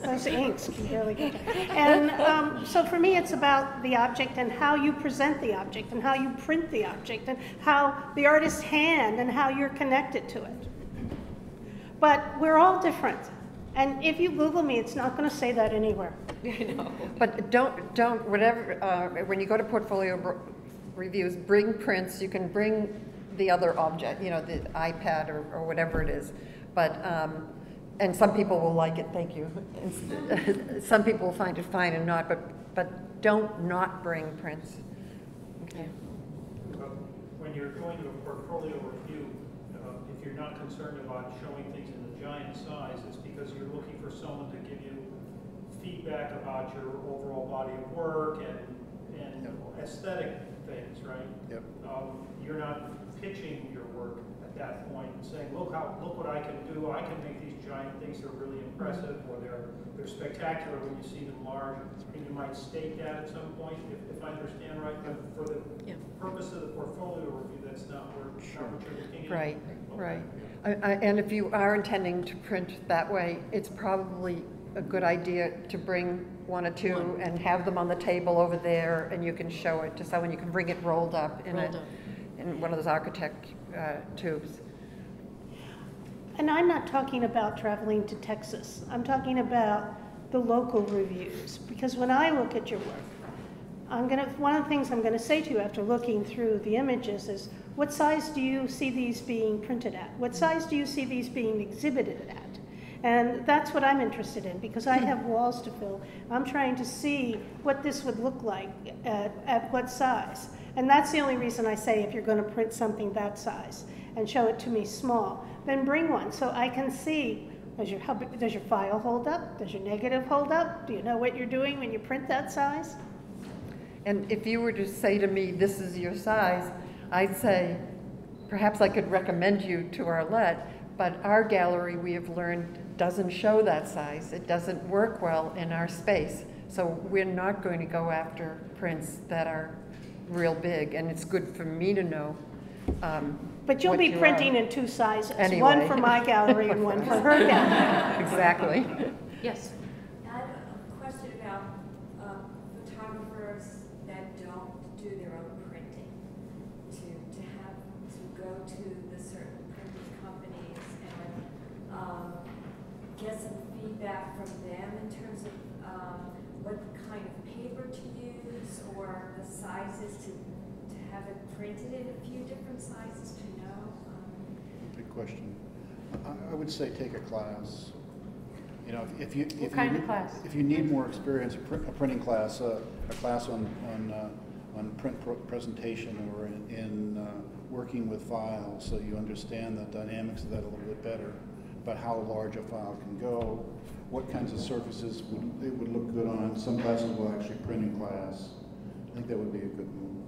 Those inks can really get you. And so for me, it's about the object and how you present the object and how you print the object and how the artist's hand and how you're connected to it. But we're all different. And if you Google me, it's not going to say that anywhere. I know. But don't whatever, when you go to portfolio reviews, bring prints. You can bring the other object, you know, the iPad or whatever it is. But and some people will like it, thank you. Some people will find it fine and not, but don't not bring prints. Okay. When you're going to a portfolio review, if you're not concerned about showing things in the giant size, it's because you're looking for someone to give you feedback about your overall body of work and aesthetic things, right? Yep. You're not pitching your work at that point and saying, look what I can do. I can make these giant things. They're really impressive, or they're spectacular when you see them large. And you might state that at some point, if I understand right. But for the purpose of the portfolio review, that's not what you're looking at. Right, right. And if you are intending to print that way, it's probably a good idea to bring one or two and have them on the table over there, and you can show it to someone. You can bring it rolled up in one of those architect tubes. And I'm not talking about traveling to Texas. I'm talking about the local reviews. Because when I look at your work, one of the things I'm going to say to you after looking through the images is, what size do you see these being printed at? What size do you see these being exhibited at? And that's what I'm interested in, because I have walls to fill. I'm trying to see what this would look like at what size. And that's the only reason I say, if you're going to print something that size and show it to me small, then bring one so I can see Does your file hold up? Does your negative hold up? Do you know what you're doing when you print that size? And if you were to say to me, this is your size, I'd say, perhaps I could recommend you to Arlette, but our gallery, we have learned, doesn't show that size. It doesn't work well in our space. So we're not going to go after prints that are real big, and it's good for me to know. But you'll be printing in two sizes, anyway. One for my gallery and one for her gallery. Exactly. Yes. I have a question about photographers that don't do their own printing, to go to the certain printing companies and get some feedback from them in terms of what kind of paper to use or the sizes to have it printed in a few different sizes to know. Good question. I would say take a class. You know, What kind of class? If you need more experience, a printing class, a class on print presentation or in working with files, so you understand the dynamics of that a little bit better, about how large a file can go, what kinds of surfaces it would look good on. Some classes will actually print in class. I think that would be a good move.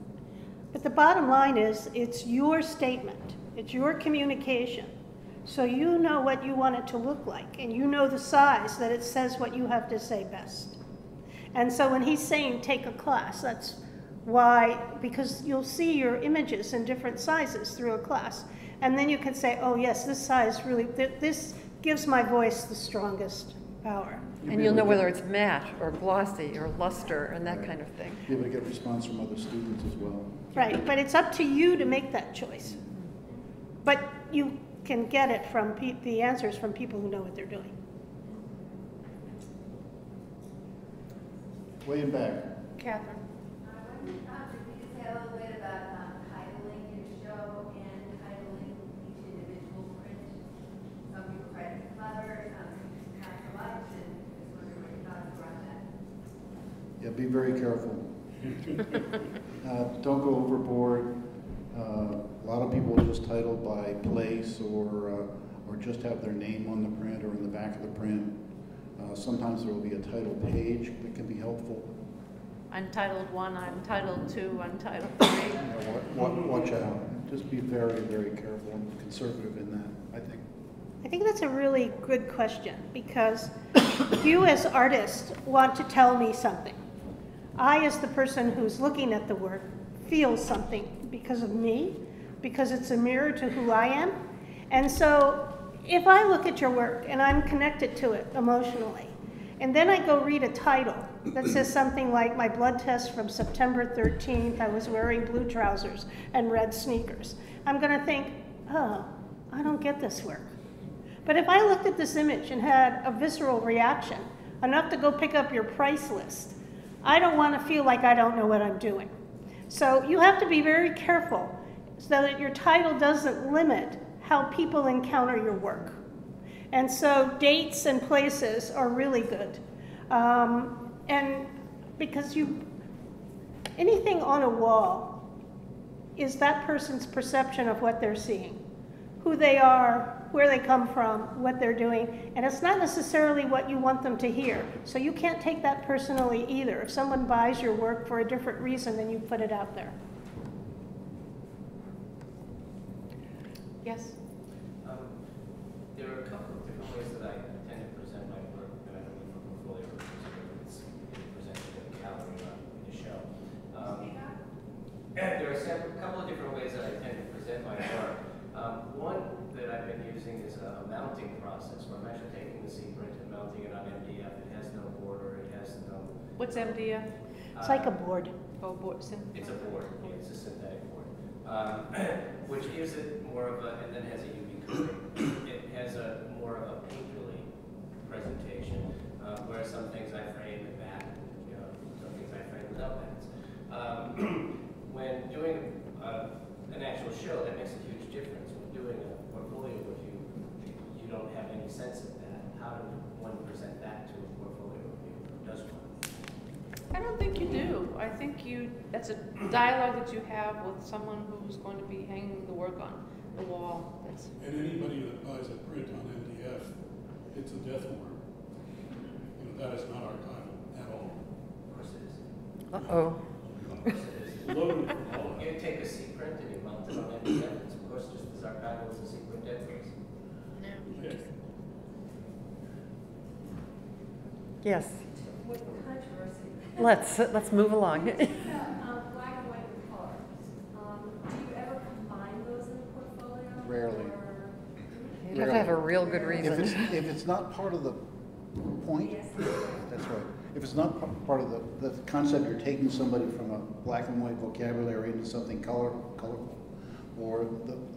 But the bottom line is, it's your statement. It's your communication. So you know what you want it to look like, and you know the size that it says what you have to say best. And so when he's saying take a class, that's why, because you'll see your images in different sizes through a class. And then you can say, oh yes, this size really, this gives my voice the strongest power. And you'll know whether it's matte or glossy or luster and that kind of thing. Be able to get response from other students as well. Right, but it's up to you to make that choice. But you can get it from the answers from people who know what they're doing. Way in back. Catherine. If you could say a little bit about titling your show and titling each individual print. Some people try to be clever, some not so much, and just wondering what your thoughts were on that. Yeah, be very careful. Don't go overboard. A lot of people just title by place or just have their name on the print or in the back of the print. Sometimes there will be a title page that can be helpful. Untitled 1, Untitled 2, Untitled 3. Watch out. Just be very, very careful and conservative in that, I think. I think that's a really good question, because you as artists want to tell me something. I, as the person who's looking at the work, feel something because of me, because it's a mirror to who I am. And so if I look at your work and I'm connected to it emotionally, and then I go read a title that says something like, my blood test from September 13th, I was wearing blue trousers and red sneakers, I'm going to think, oh, I don't get this work. But if I looked at this image and had a visceral reaction, enough to go pick up your price list, I don't want to feel like I don't know what I'm doing. So you have to be very careful so that your title doesn't limit how people encounter your work. And so dates and places are really good. And because anything on a wall is that person's perception of what they're seeing, who they are, where they come from, what they're doing, and it's not necessarily what you want them to hear. So you can't take that personally either. If someone buys your work for a different reason, then you put it out there. Yes? There are a couple of different ways that I tend to present my work when I'm looking for portfolio reviews, whether it's presented at a gallery or in a show. And there are a couple of different ways that I tend to present my work. One that I've been using is a mounting process, where I'm actually taking the C print and mounting it on MDF. It has no border, it has no... What's MDF? It's like a board. Oh, board. It's a board, yeah, it's a synthetic board. Which gives it more of a, and then has a UV coating. It has a more of a painterly presentation, whereas some things I frame with matte, some things I frame without mattes. When doing an actual show, that makes a huge difference. When doing a portfolio review, you don't have any sense of that. How does one present that to a portfolio review? Does one? I don't think you do. I think that's a dialogue that you have with someone who's going to be hanging the work on the wall. And anybody that buys a print on MDF it's a death warrant. You know, that is not archival at all. Of course it is. Uh-oh. Of course it is. Loaded from all that. You take a C print and you mount it on any evidence, of course, just as archival as a C print evidence. Yeah. Yes, With controversy. let's move along. Black and white with color. Do you ever combine those in a portfolio? Rarely. Or- You'd have to have a real good reason. If it's not part of the point, that's right. If it's not part of the concept, you're taking somebody from a black and white vocabulary into something colorful, or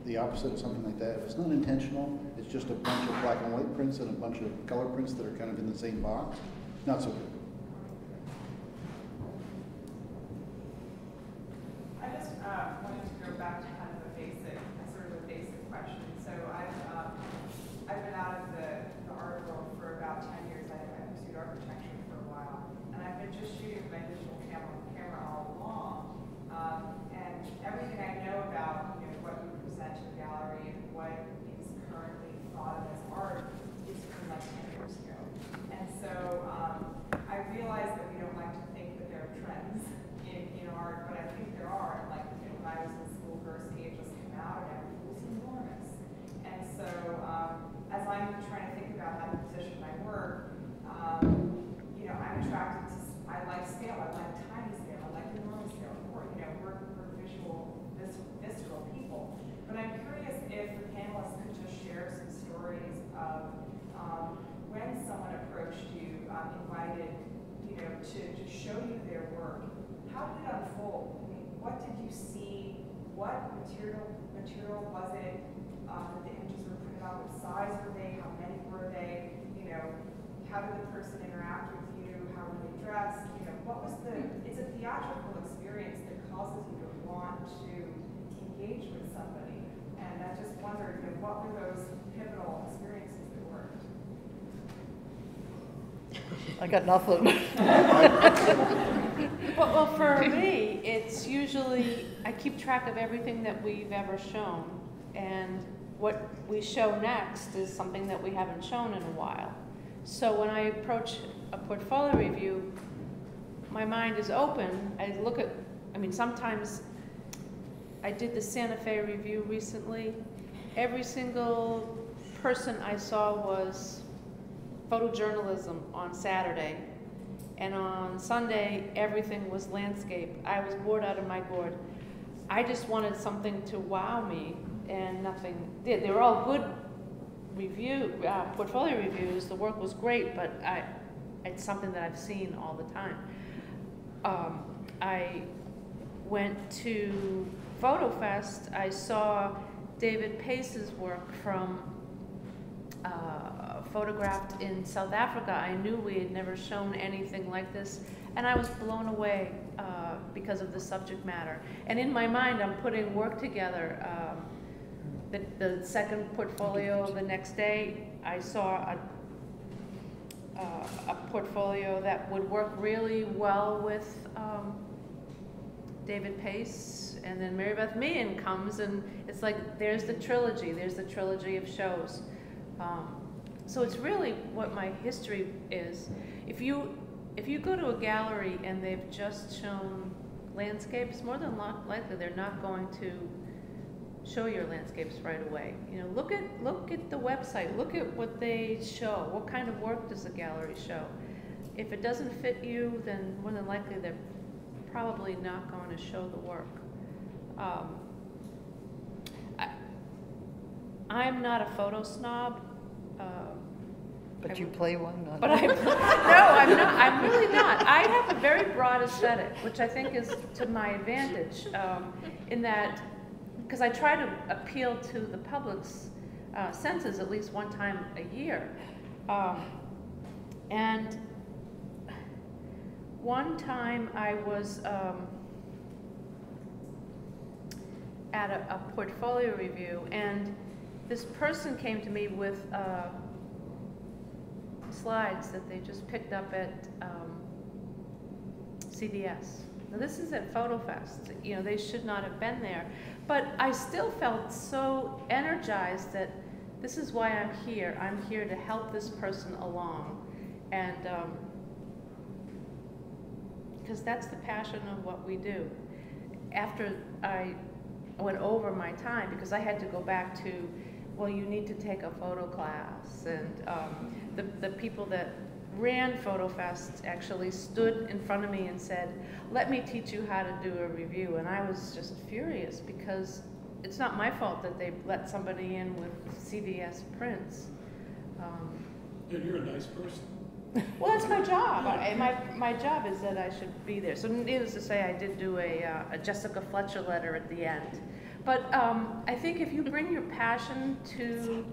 the opposite of something like that. If it's not intentional, it's just a bunch of black and white prints and a bunch of color prints that are kind of in the same box, not so good. I just wanted to go back to kind of a basic question. So I've been out of the art world for about 10 years. I pursued architecture for a while, and I've been just shooting with my digital camera all along. And everything I know about what you present to the gallery and what is currently thought of as art is from like 10 years ago. And so I realize that we don't like to think that there are trends in art, but I think there are. Like when I was in school, Versity had just come out and everything was enormous. And so as I'm trying to think about how to position my work, I'm attracted to, I like scale, I like tiny scale, I like enormous scale. We're visceral people. But I'm curious if the panelists could just share some stories of when someone approached you, invited, to show you their work. How did it unfold? I mean, what did you see? What material was it that the images were printed on? What size were they? How many were they? How did the person interact with you? How were they dressed? What was it's a theatrical experience that causes you to want to engage with somebody. And I just wondered, what were those pivotal experiences that worked? I got nothing. Well, for me, it's usually, I keep track of everything that we've ever shown, and what we show next is something that we haven't shown in a while. So when I approach a portfolio review, my mind is open. I look at, sometimes I did the Santa Fe review recently. Every single person I saw was photojournalism on Saturday. And on Sunday, everything was landscape. I was bored out of my gourd. I just wanted something to wow me, and nothing did. They were all good portfolio reviews. The work was great, but it's something that I've seen all the time. I went to PhotoFest. I saw David Pace's work photographed in South Africa. I knew we had never shown anything like this, and I was blown away because of the subject matter. And in my mind, I'm putting work together. The second portfolio the next day, I saw a portfolio that would work really well with David Pace, and then Mary Beth Meehan comes, and it's like there's the trilogy of shows. So it's really what my history is. If you go to a gallery and they've just shown landscapes, more than likely they're not going to show your landscapes right away. Look at the website. Look at what they show. What kind of work does the gallery show? If it doesn't fit you, then more than likely they're probably not going to show the work. I'm not a photo snob. But you play one? But no, I'm not. I'm really not. I have a very broad aesthetic, which I think is to my advantage, in that, because I try to appeal to the public's senses at least one time a year. And one time I was at a portfolio review, and this person came to me with slides that they just picked up at CVS. Now this is at PhotoFest. They should not have been there, but I still felt so energized that this is why I'm here. I'm here to help this person along. And because that's the passion of what we do. After I went over my time, because I had to go back to, well, you need to take a photo class, and the people that ran Photo Fest actually stood in front of me and said, let me teach you how to do a review. And I was just furious, because it's not my fault that they let somebody in with CVS prints. And you're a nice person. Well, that's my job. My job is that I should be there. So needless to say, I did do a Jessica Fletcher letter at the end. But I think if you bring your passion to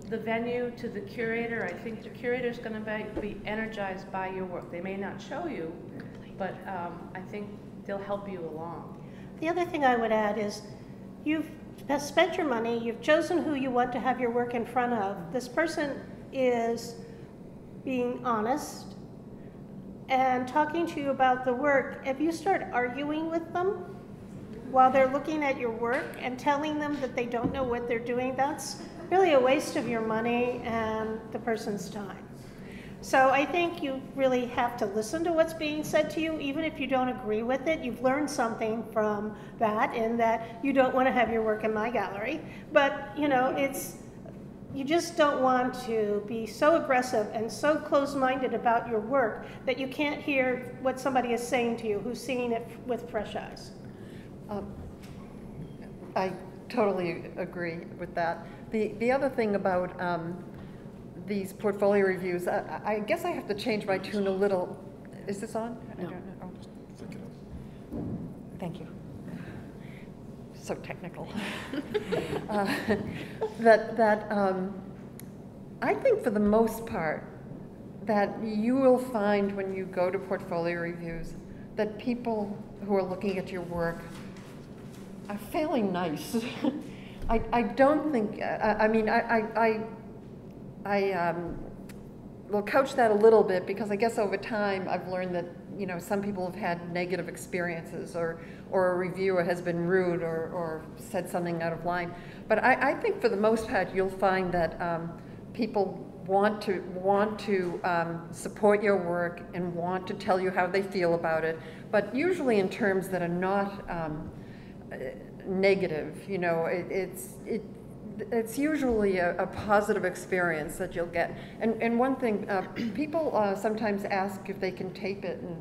the venue, to the curator, I think the curator's going to be energized by your work. They may not show you, but I think they'll help you along. The other thing I would add is you've spent your money, you've chosen who you want to have your work in front of. This person is being honest and talking to you about the work. If you start arguing with them while they're looking at your work and telling them that they don't know what they're doing, that's really a waste of your money and the person's time. So I think you really have to listen to what's being said to you, even if you don't agree with it. You've learned something from that, in that you don't want to have your work in my gallery. But, you know, you just don't want to be so aggressive and so closed-minded about your work that you can't hear what somebody is saying to you who's seeing it with fresh eyes. I totally agree with that. The other thing about these portfolio reviews, I guess I have to change my tune a little. Is this on? No. I don't know. Oh. Thank you. So technical. I think for the most part that you will find when you go to portfolio reviews that people who are looking at your work are fairly nice. I don't think, I mean, I will couch that a little bit, because I guess over time I've learned that, you know, some people have had negative experiences, or a reviewer has been rude or said something out of line. But I think for the most part you'll find that people want to support your work and want to tell you how they feel about it, but usually in terms that are not negative. You know, it's usually a positive experience that you'll get. And one thing, people sometimes ask if they can tape it, and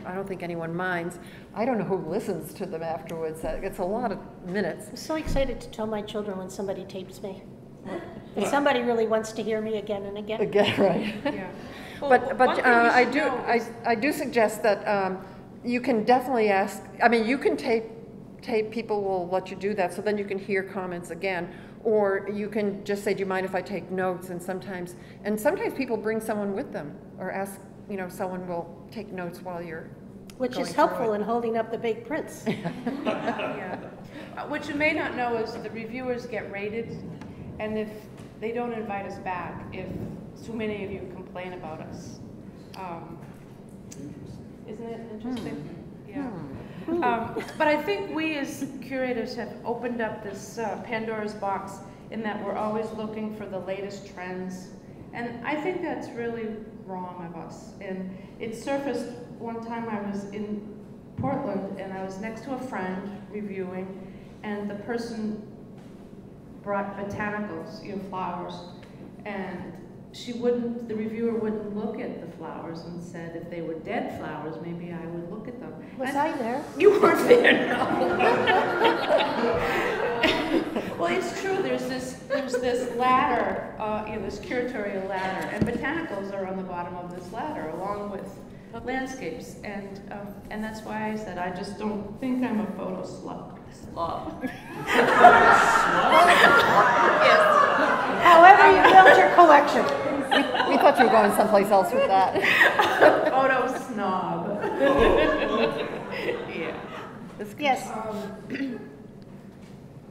I don't think anyone minds. I don't know who listens to them afterwards. It's a lot of minutes. I'm so excited to tell my children when somebody tapes me. If somebody really wants to hear me again and again. Again, right. Yeah. Well, but I do suggest that you can definitely ask. I mean, you can tape. People will let you do that, so then you can hear comments again. Or you can just say, do you mind if I take notes? And sometimes people bring someone with them, or ask, you know, someone will take notes while you're Which is helpful in holding up the big prints. Yeah. What you may not know is the reviewers get rated, and if they don't invite us back, if too many of you complain about us. Isn't it interesting? Yeah. But I think we as curators have opened up this Pandora's box, in that we're always looking for the latest trends. And I think that's really wrong of us. And it surfaced one time. I was in Portland and I was next to a friend reviewing, and the person brought botanicals, you know, flowers, and the reviewer wouldn't look at the flowers and said if they were dead flowers, maybe I would look at them. Was I there? You weren't there, no. Well, it's true. There's this ladder, you know, this curatorial ladder, and botanicals are on the bottom of this ladder, along with landscapes, and that's why I said I just don't think I'm a photo slob. Yes. However you built your collection. We thought you were going someplace else with that. Photo snob. Yeah. Yes.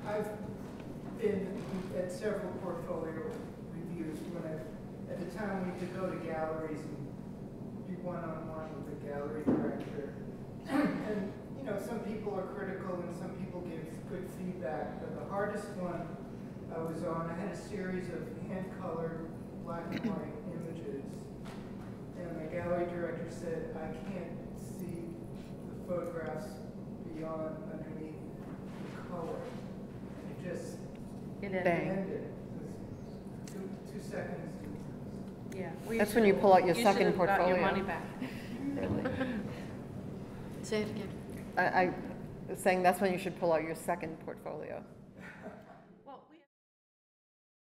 I've been at several portfolio reviews when at the time we could go to galleries and be one-on-one with the gallery director. And you know, some people are critical and some people give good feedback, but the hardest one I was on. I had a series of hand-colored black and white images, and my gallery director said, I can't see the photographs beyond underneath the color. And it just ended. It was 2 seconds. Yeah. That's when you pull out your second You should have got your portfolio. money back. Really. Say it again. I was saying that's when you should pull out your second portfolio.